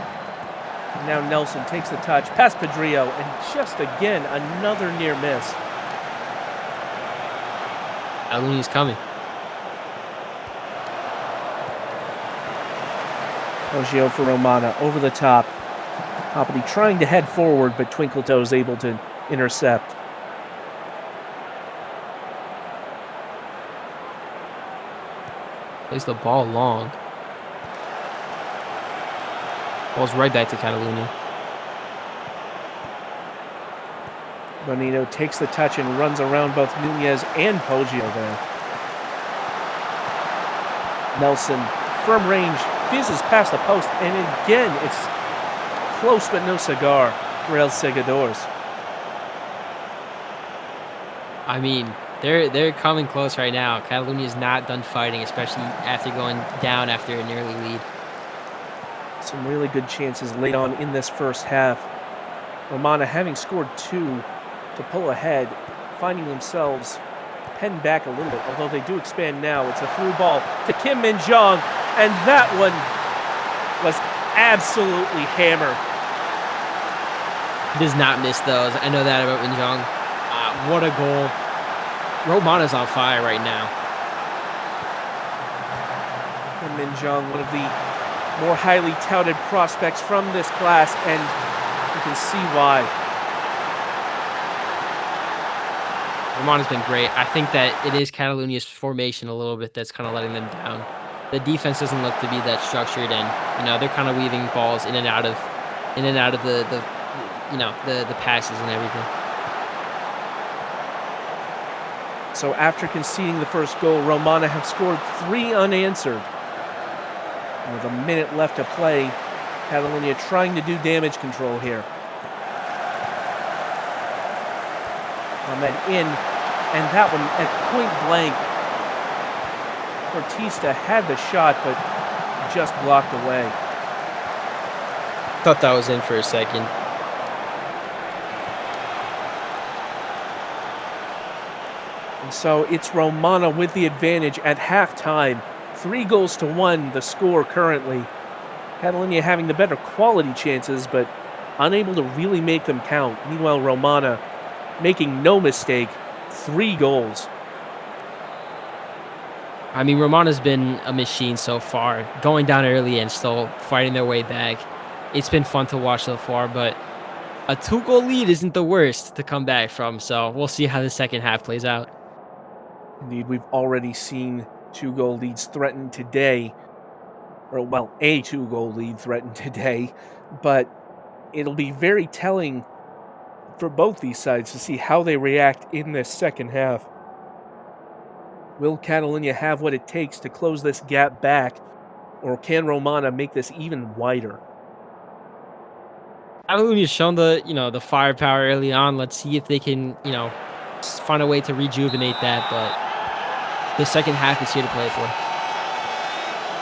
Now Nelson takes the touch past Pedrillo, and just again another near miss. Catalunya's coming. Poggio for Romana over the top. Hoppity trying to head forward, but Twinkletoe is able to intercept. Plays the ball long. Ball's right back to Catalunya. Bonito takes the touch and runs around both Nunez and Poggio there. Nelson, firm range, fizzes past the post, and again it's close but no cigar for El Segadores. I mean, they're coming close right now. Catalunya is not done fighting, especially after going down after an early lead. Some really good chances late on in this first half. Romana having scored 2 to pull ahead, finding themselves penned back a little bit, although they do expand now. It's a through ball to Kim Min-jong, and that one was absolutely hammered. Does not miss those. I know that about Min-jong. What a goal. Romana's on fire right now. Kim Min-jong, one of the more highly touted prospects from this class, and you can see why. Romana's been great. I think that it is Catalunya's formation a little bit that's kind of letting them down. The defense doesn't look to be that structured, and they're kind of weaving balls in and out of the passes and everything. So after conceding the first goal, Romana have scored 3 unanswered. And with a minute left to play, Catalunya trying to do damage control here. Ahmed in, and that one at point blank. Ortista had the shot, but just blocked away. Thought that was in for a second. And so it's Romana with the advantage at halftime. 3-1 the score currently. Catalunya having the better quality chances, but unable to really make them count. Meanwhile, Romana making no mistake, 3 goals. I mean, Romana's been a machine so far, going down early and still fighting their way back. It's been fun to watch so far, but a 2-goal lead isn't the worst to come back from, so we'll see how the second half plays out. Indeed, we've already seen 2-goal leads threatened today. Or, well, a 2-goal lead threatened today. But it'll be very telling for both these sides to see how they react in this second half. Will Catalunya have what it takes to close this gap back, or can Romana make this even wider? Catalunya's shown the firepower early on. Let's see if they can, find a way to rejuvenate that, but the second half is here to play for.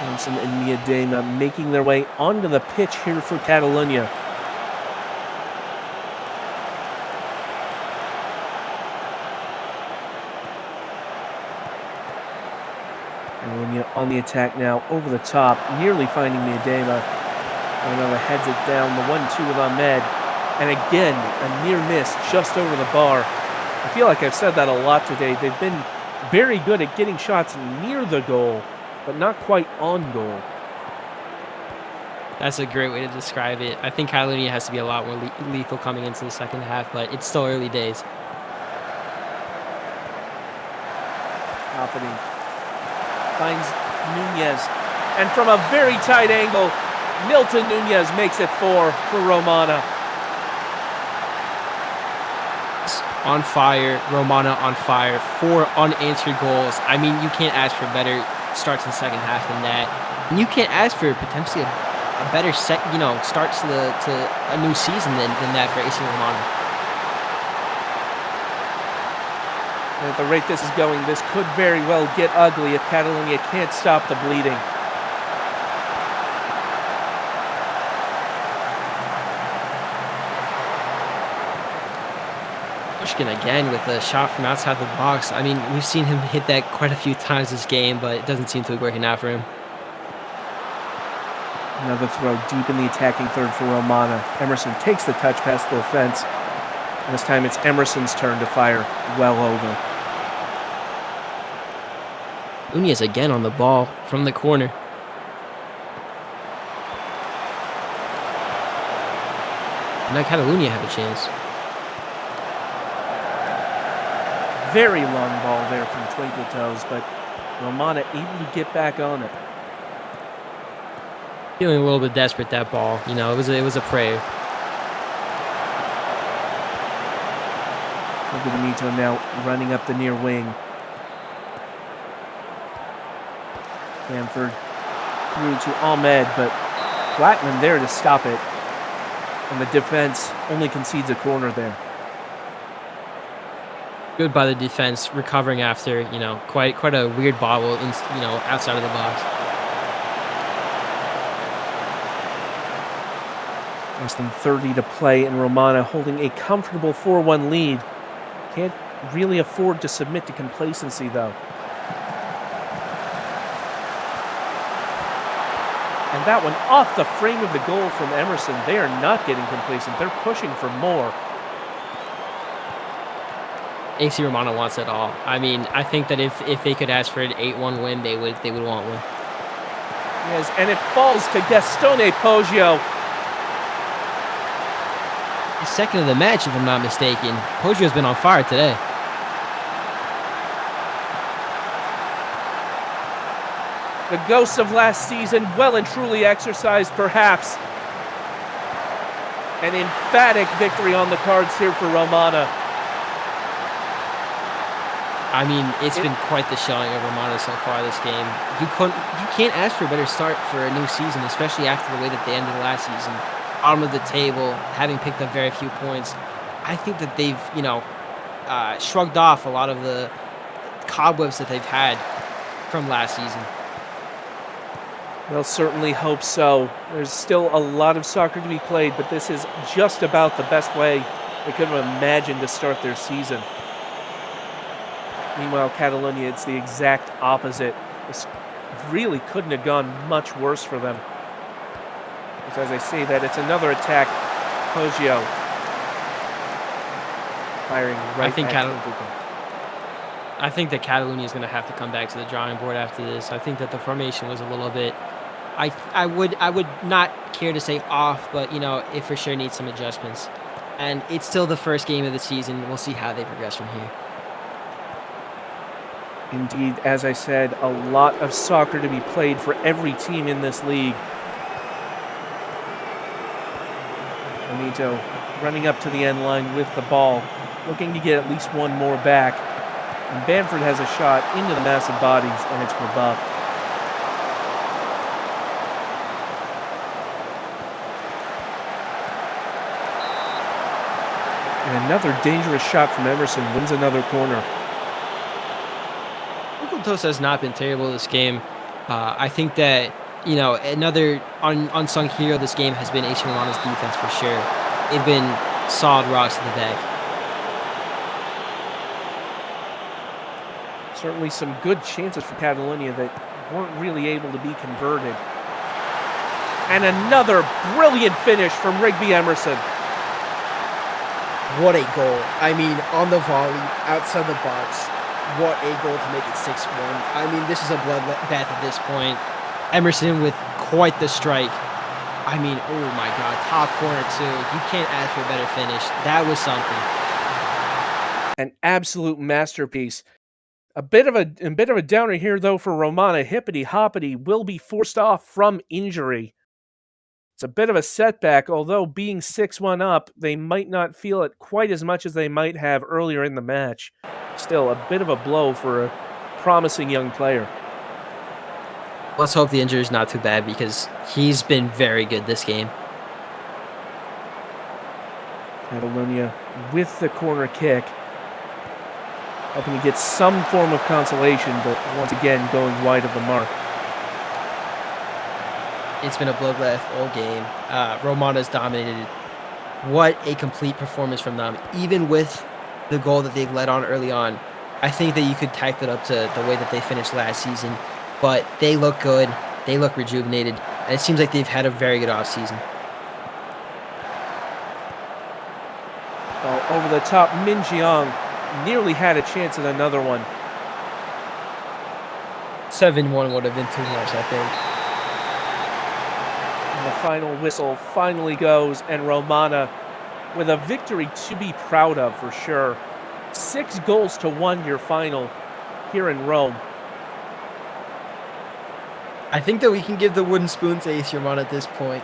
Hansen and Miedema making their way onto the pitch here for Catalunya. And on the attack now, over the top, nearly finding Miedema. Another heads it down, the 1-2 with Ahmed. And again, a near miss just over the bar. I feel like I've said that a lot today. They've been very good at getting shots near the goal, but not quite on goal. That's a great way to describe it. I think Catalonia has to be a lot more lethal coming into the second half, but it's still early days. Happening. Finds Nunez. And from a very tight angle, Milton Nunez makes it 4 for Romana. On fire, Romana on fire, 4 unanswered goals. I mean, you can't ask for better starts in the second half than that. And you can't ask for potentially a better start to a new season than that for AC Romana. And at the rate this is going, this could very well get ugly if Catalonia can't stop the bleeding. Again with a shot from outside the box. I mean, we've seen him hit that quite a few times this game, but it doesn't seem to be working out for him. Another throw deep in the attacking third for Romana. Emerson takes the touch past the defense. This time it's Emerson's turn to fire well over. Nunez again on the ball from the corner. Now Catalonia have a chance. Very long ball there from Twinkle Toes, but Romana able to get back on it. Feeling a little bit desperate, that ball. You know, it was a prayer. Benito now running up the near wing. Bamford through to Ahmed, but Blackman there to stop it. And the defense only concedes a corner there. Good by the defense, recovering after, quite a weird bobble, outside of the box. Less than 30 to play, and Romana holding a comfortable 4-1 lead. Can't really afford to submit to complacency, though. And that one off the frame of the goal from Emerson. They are not getting complacent. They're pushing for more. AC Romana wants it all. I mean, I think that if they could ask for an 8-1 win, they would want one. Yes, and it falls to Gastone Poggio. His second of the match, if I'm not mistaken. Poggio's been on fire today. The ghosts of last season well and truly exercised, perhaps. An emphatic victory on the cards here for Romana. I mean, it's been quite the showing of Romana so far this game. You can't ask for a better start for a new season, especially after the way that they ended last season. Bottom of the table, having picked up very few points. I think that they've, shrugged off a lot of the cobwebs that they've had from last season. They'll certainly hope so. There's still a lot of soccer to be played, but this is just about the best way they could have imagined to start their season. Meanwhile, Catalonia, it's the exact opposite. This really couldn't have gone much worse for them. As I say that, it's another attack. Poggio firing right I think that Catalonia is going to have to come back to the drawing board after this. I think that the formation was a little bit, I would not care to say off, but it for sure needs some adjustments. And it's still the first game of the season. We'll see how they progress from here. Indeed, as I said, a lot of soccer to be played for every team in this league. Benito running up to the end line with the ball, looking to get at least one more back. And Bamford has a shot into the massive bodies, and it's rebuffed. And another dangerous shot from Emerson wins another corner. Tosa has not been terrible this game. I think that, another unsung hero this game has been AC Milano's defense for sure. They've been solid rocks in the back. Certainly some good chances for Catalonia that weren't really able to be converted. And another brilliant finish from Rigby Emerson. What a goal. I mean, on the volley, outside the box. What a goal to make it 6-1. I mean, this is a bloodbath at this point. Emerson with quite the strike. I mean, oh my God, top corner too. You can't ask for a better finish. That was something. An absolute masterpiece. A bit of a downer here though for Romana. Hippity Hoppity will be forced off from injury. It's a bit of a setback, although being 6-1 up, they might not feel it quite as much as they might have earlier in the match. Still, a bit of a blow for a promising young player. Let's hope the injury is not too bad because he's been very good this game. Catalonia with the corner kick. Hoping to get some form of consolation, but once again going wide of the mark. It's been a bloodbath all game. Romana's dominated. What a complete performance from them. Even with the goal that they've let on early on, I think that you could tack that up to the way that they finished last season. But they look good. They look rejuvenated. And it seems like they've had a very good offseason. Well, over the top, Min Jiang nearly had a chance at another one. 7-1 would have been too much, I think. And the final whistle finally goes, and Romana with a victory to be proud of for sure. 6-1 your final here in Rome. I think that we can give the wooden spoon to AC Romana at this point.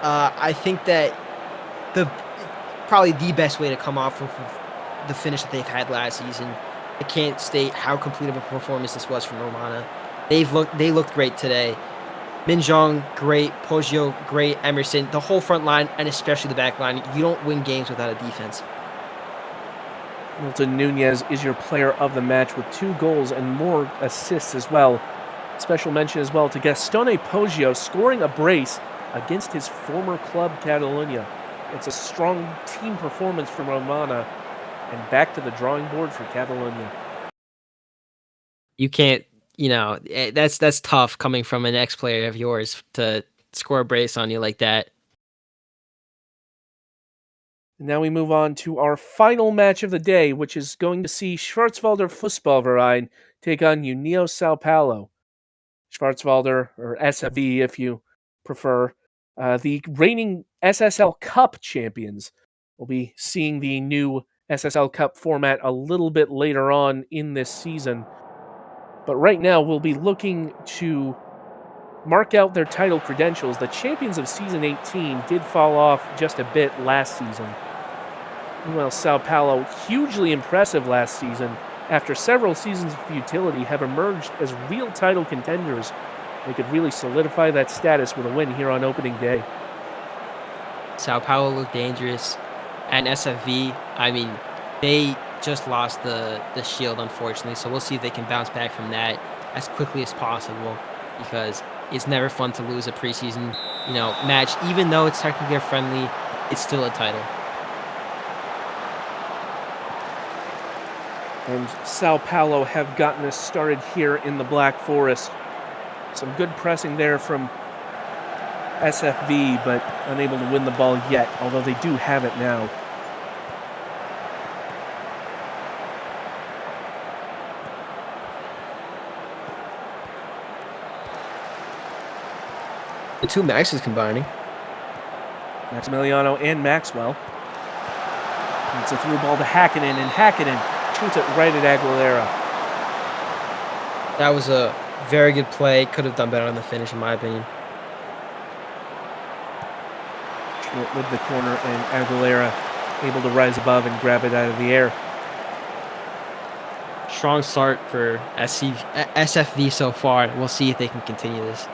I think that probably the best way to come off of the finish that they've had last season. I can't state how complete of a performance this was from Romana. They looked great today. Minjong, great. Poggio, great. Emerson, the whole front line, and especially the back line. You don't win games without a defense. Milton Nunez is your player of the match with 2 goals and more assists as well. Special mention as well to Gastone Poggio scoring a brace against his former club Catalonia. It's a strong team performance from Romana, and back to the drawing board for Catalonia. You can't, that's tough coming from an ex-player of yours to score a brace on you like that. Now we move on to our final match of the day, which is going to see Schwarzwälder Fußballverein take on União Sao Paulo. Schwarzwälder, or SFV if you prefer, the reigning SSL Cup champions. We'll be seeing the new SSL Cup format a little bit later on in this season. But right now, we'll be looking to mark out their title credentials. The champions of Season 18 did fall off just a bit last season. Meanwhile, Sao Paulo, hugely impressive last season, after several seasons of futility, have emerged as real title contenders. They could really solidify that status with a win here on opening day. Sao Paulo looked dangerous. And SFV, I mean, they just lost the shield, unfortunately. So we'll see if they can bounce back from that as quickly as possible, because it's never fun to lose a preseason, match. Even though it's technically a friendly, it's still a title. And Sao Paulo have gotten us started here in the Black Forest. Some good pressing there from SFV, but unable to win the ball yet, although they do have it now. The two Maxes combining. Maximiliano and Maxwell. It's a through ball to Hakkinen, and Hakkinen shoots it right at Aguilera. That was a very good play. Could have done better on the finish, in my opinion. Schmidt with the corner, and Aguilera able to rise above and grab it out of the air. Strong start for SFV so far. We'll see if they can continue this.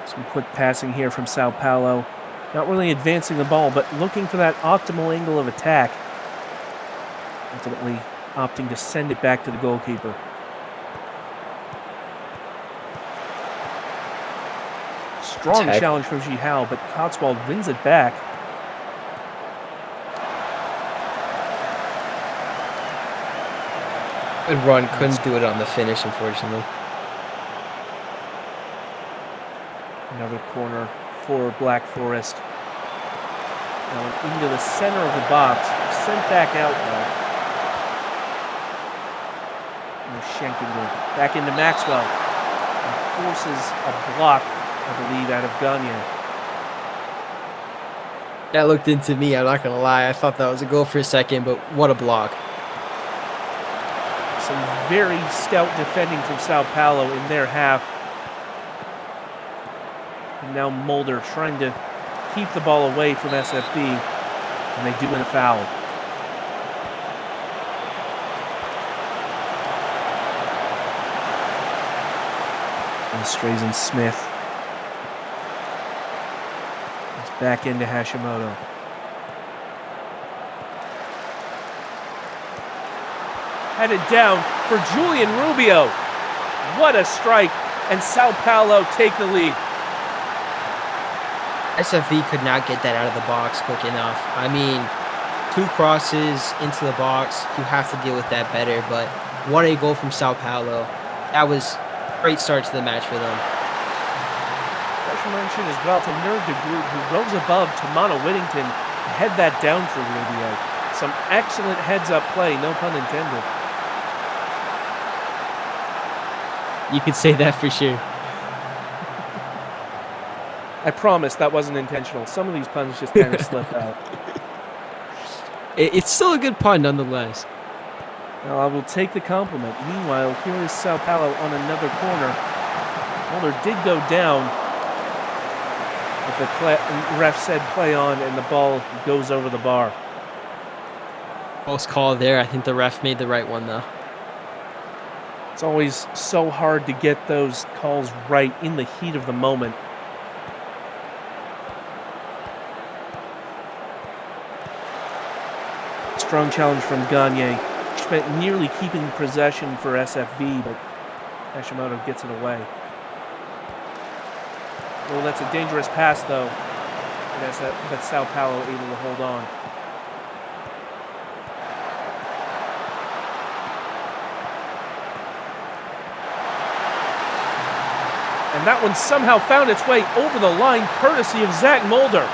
Some quick passing here from Sao Paulo. Not really advancing the ball, but looking for that optimal angle of attack. Ultimately opting to send it back to the goalkeeper. Strong challenge from Jihao, but Cotswold wins it back. Good run, couldn't do it on the finish, unfortunately. Another corner for Black Forest. Now into the center of the box. Sent back out, though. And Schenkinger back into Maxwell. And forces a block, I believe, out of Gagne. That looked into me, I'm not going to lie. I thought that was a goal for a second, but what a block. Some very stout defending from Sao Paulo in their half. And now Mulder trying to keep the ball away from SFB. And they do win a foul. And Strazen Smith. It's back into Hashimoto. Headed down for Julian Rubio. What a strike. And Sao Paulo take the lead. SFV could not get that out of the box quick enough. I mean, 2 crosses into the box. You have to deal with that better. But what a goal from Sao Paulo. That was a great start to the match for them. Special mention as well to Nerve de Groot, who rose above to Mono Whittington to head that down for Rubio. Some excellent heads-up play, no pun intended. You could say that for sure. I promise that wasn't intentional. Some of these puns just kind of slip out. It's still a good pun, nonetheless. Well, I will take the compliment. Meanwhile, here is Sao Paulo on another corner. Mulder did go down, but the ref said play on, and the ball goes over the bar. Close call there. I think the ref made the right one, though. It's always so hard to get those calls right in the heat of the moment. Strong challenge from Gagne. Spent nearly keeping possession for SFV, but Hashimoto gets it away. Well, that's a dangerous pass, though. But Sao Paulo able to hold on. And that one somehow found its way over the line, courtesy of Zach Mulder.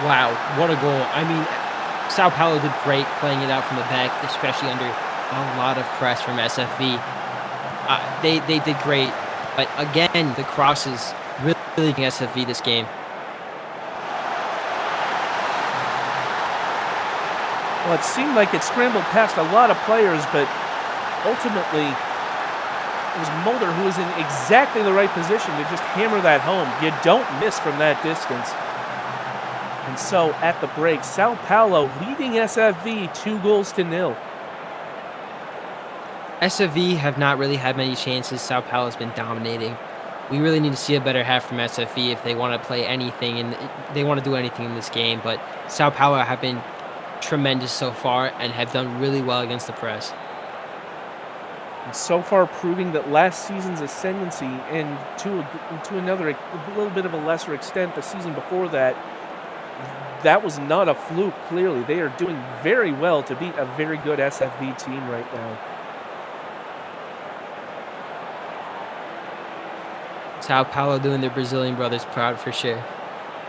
Wow, what a goal. I mean, Sao Paulo did great playing it out from the back, especially under a lot of press from SFV. They did great. But again, the crosses really giving SFV this game. Well, it seemed like it scrambled past a lot of players, but ultimately it was Mulder who was in exactly the right position to just hammer that home. You don't miss from that distance. And so, at the break, Sao Paulo leading SFV 2-0. SFV have not really had many chances. Sao Paulo has been dominating. We really need to see a better half from SFV if they want to play anything and they want to do anything in this game. But Sao Paulo have been tremendous so far and have done really well against the press. And so far proving that last season's ascendancy, and to another, a little bit of a lesser extent, the season before that, that was not a fluke, clearly. They are doing very well to beat a very good SFV team right now. Sao Paulo doing their Brazilian brothers proud for sure.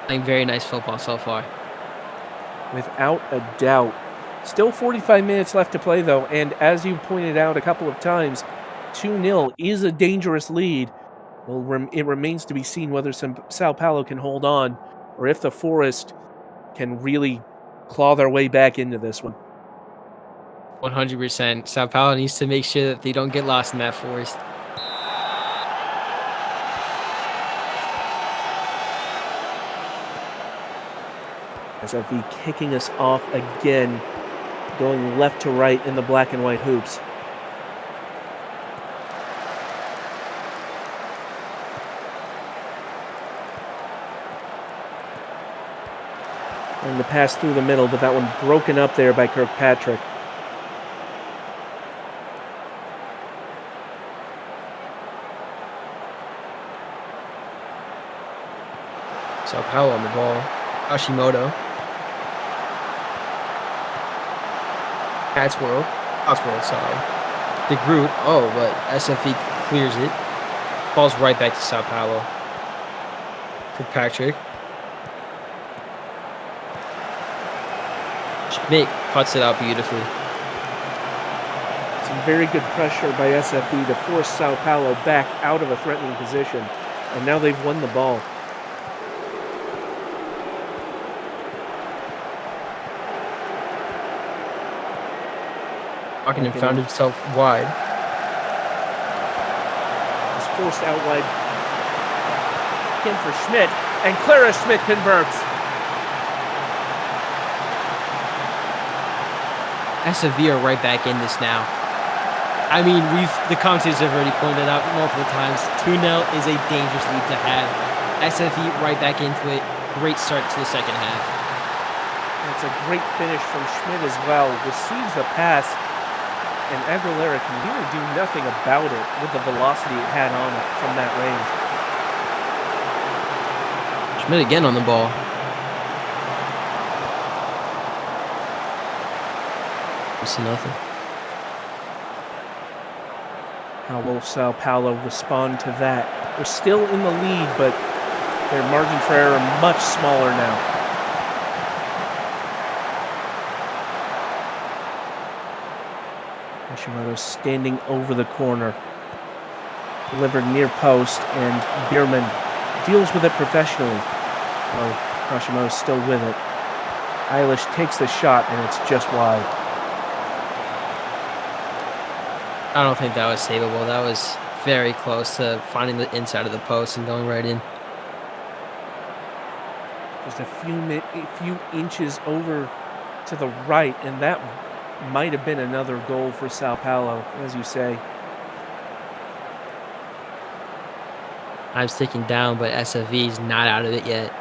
Playing very nice football so far. Without a doubt. Still 45 minutes left to play, though, and as you pointed out a couple of times, 2-0 is a dangerous lead. Well, it remains to be seen whether Sao Paulo can hold on, or if the Forest can really claw their way back into this one. 100%. Sao Paulo needs to make sure that they don't get lost in that Forest. SFV kicking us off again, going left to right in the black and white hoops. And the pass through the middle, but that one broken up there by Kirkpatrick. Sao Paulo on the ball. Hashimoto. Cotsworld, sorry. The Groot. Oh, but SFE clears it. Ball's right back to Sao Paulo. Kirkpatrick. Schmidt cuts it out beautifully. Some very good pressure by SFE to force Sao Paulo back out of a threatening position. And now they've won the ball. Hockenham found himself wide. He's forced out wide. Again for Schmidt. And Clara Schmidt converts. SFV are right back in this now. I mean, the commentators have already pointed out multiple times, 2-0 is a dangerous lead to have. SFV right back into it. Great start to the second half. It's a great finish from Schmidt as well. Receives the pass, and Aguilera can really do nothing about it with the velocity it had on it from that range. Schmidt again on the ball. See nothing. How will Sao Paulo respond to that? They're still in the lead, but their margin for error much smaller now. Hashimoto standing over the corner. Delivered near post, and Bierman deals with it professionally. Oh, Hashimoto's still with it. Eilish takes the shot, and it's just wide. I don't think that was savable. That was very close to finding the inside of the post and going right in. Just a few inches over to the right, and that might have been another goal for Sao Paulo, as you say. I'm sticking down, but SFV's not out of it yet.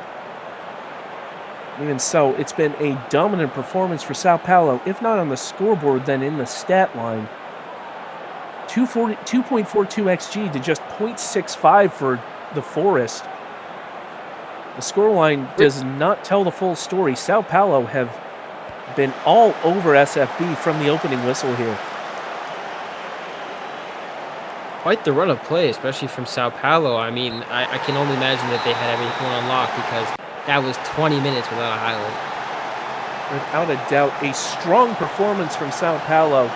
Even so, it's been a dominant performance for Sao Paulo, if not on the scoreboard, then in the stat line. 2.42 XG to just 0.65 for the Forest. The scoreline does not tell the full story. Sao Paulo have been all over SFV from the opening whistle here. Quite the run of play, especially from Sao Paulo. I mean, I can only imagine that they had everything on lock because that was 20 minutes without a highlight. Without a doubt, a strong performance from Sao Paulo,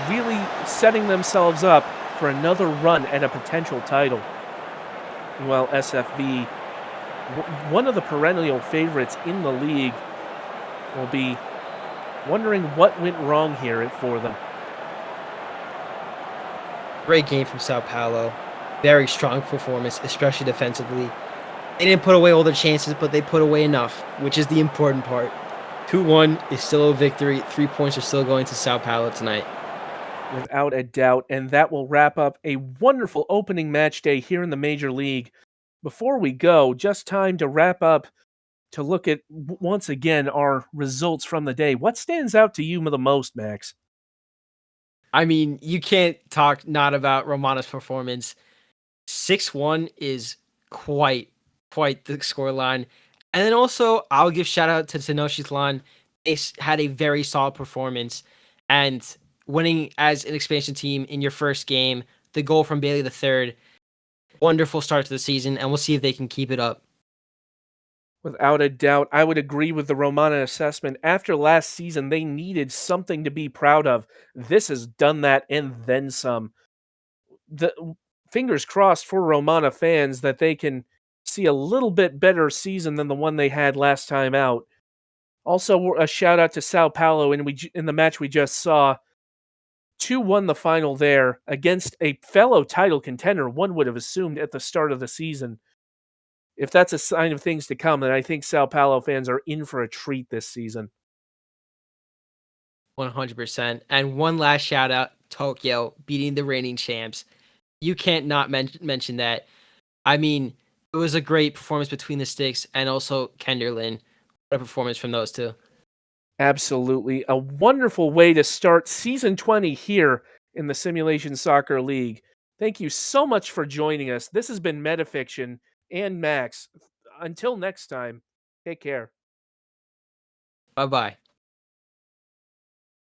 really setting themselves up for another run at a potential title. While SFV, one of the perennial favorites in the league, will be wondering what went wrong here for them. Great game from Sao Paulo. Very strong performance, especially defensively. They didn't put away all their chances, but they put away enough, which is the important part. 2-1 is still a victory. 3 points are still going to Sao Paulo tonight. Without a doubt, and that will wrap up a wonderful opening match day here in the Major League. Before we go, just time to wrap up to look at, once again, our results from the day. What stands out to you the most, Max? I mean, you can't talk not about Romana's performance. 6-1 is quite the scoreline. And then also, I'll give shout out to Tenochtitlan. They had a very solid performance. And winning as an expansion team in your first game, the goal from Bailey III, wonderful start to the season, and we'll see if they can keep it up. Without a doubt, I would agree with the Romana assessment. After last season, they needed something to be proud of. This has done that and then some. The fingers crossed for Romana fans that they can see a little bit better season than the one they had last time out. Also, a shout out to Sao Paulo in the match we just saw. 2-1 the final there against a fellow title contender, one would have assumed at the start of the season. If that's a sign of things to come, then I think Sao Paulo fans are in for a treat this season. 100%. And one last shout out, Tokyo beating the reigning champs. You can't not mention that. I mean, it was a great performance between the sticks and also Kenderlin. What a performance from those two. Absolutely. A wonderful way to start season 20 here in the Simulation Soccer League. Thank you so much for joining us. This has been Metafiction and Max. until next time, take care. Bye bye.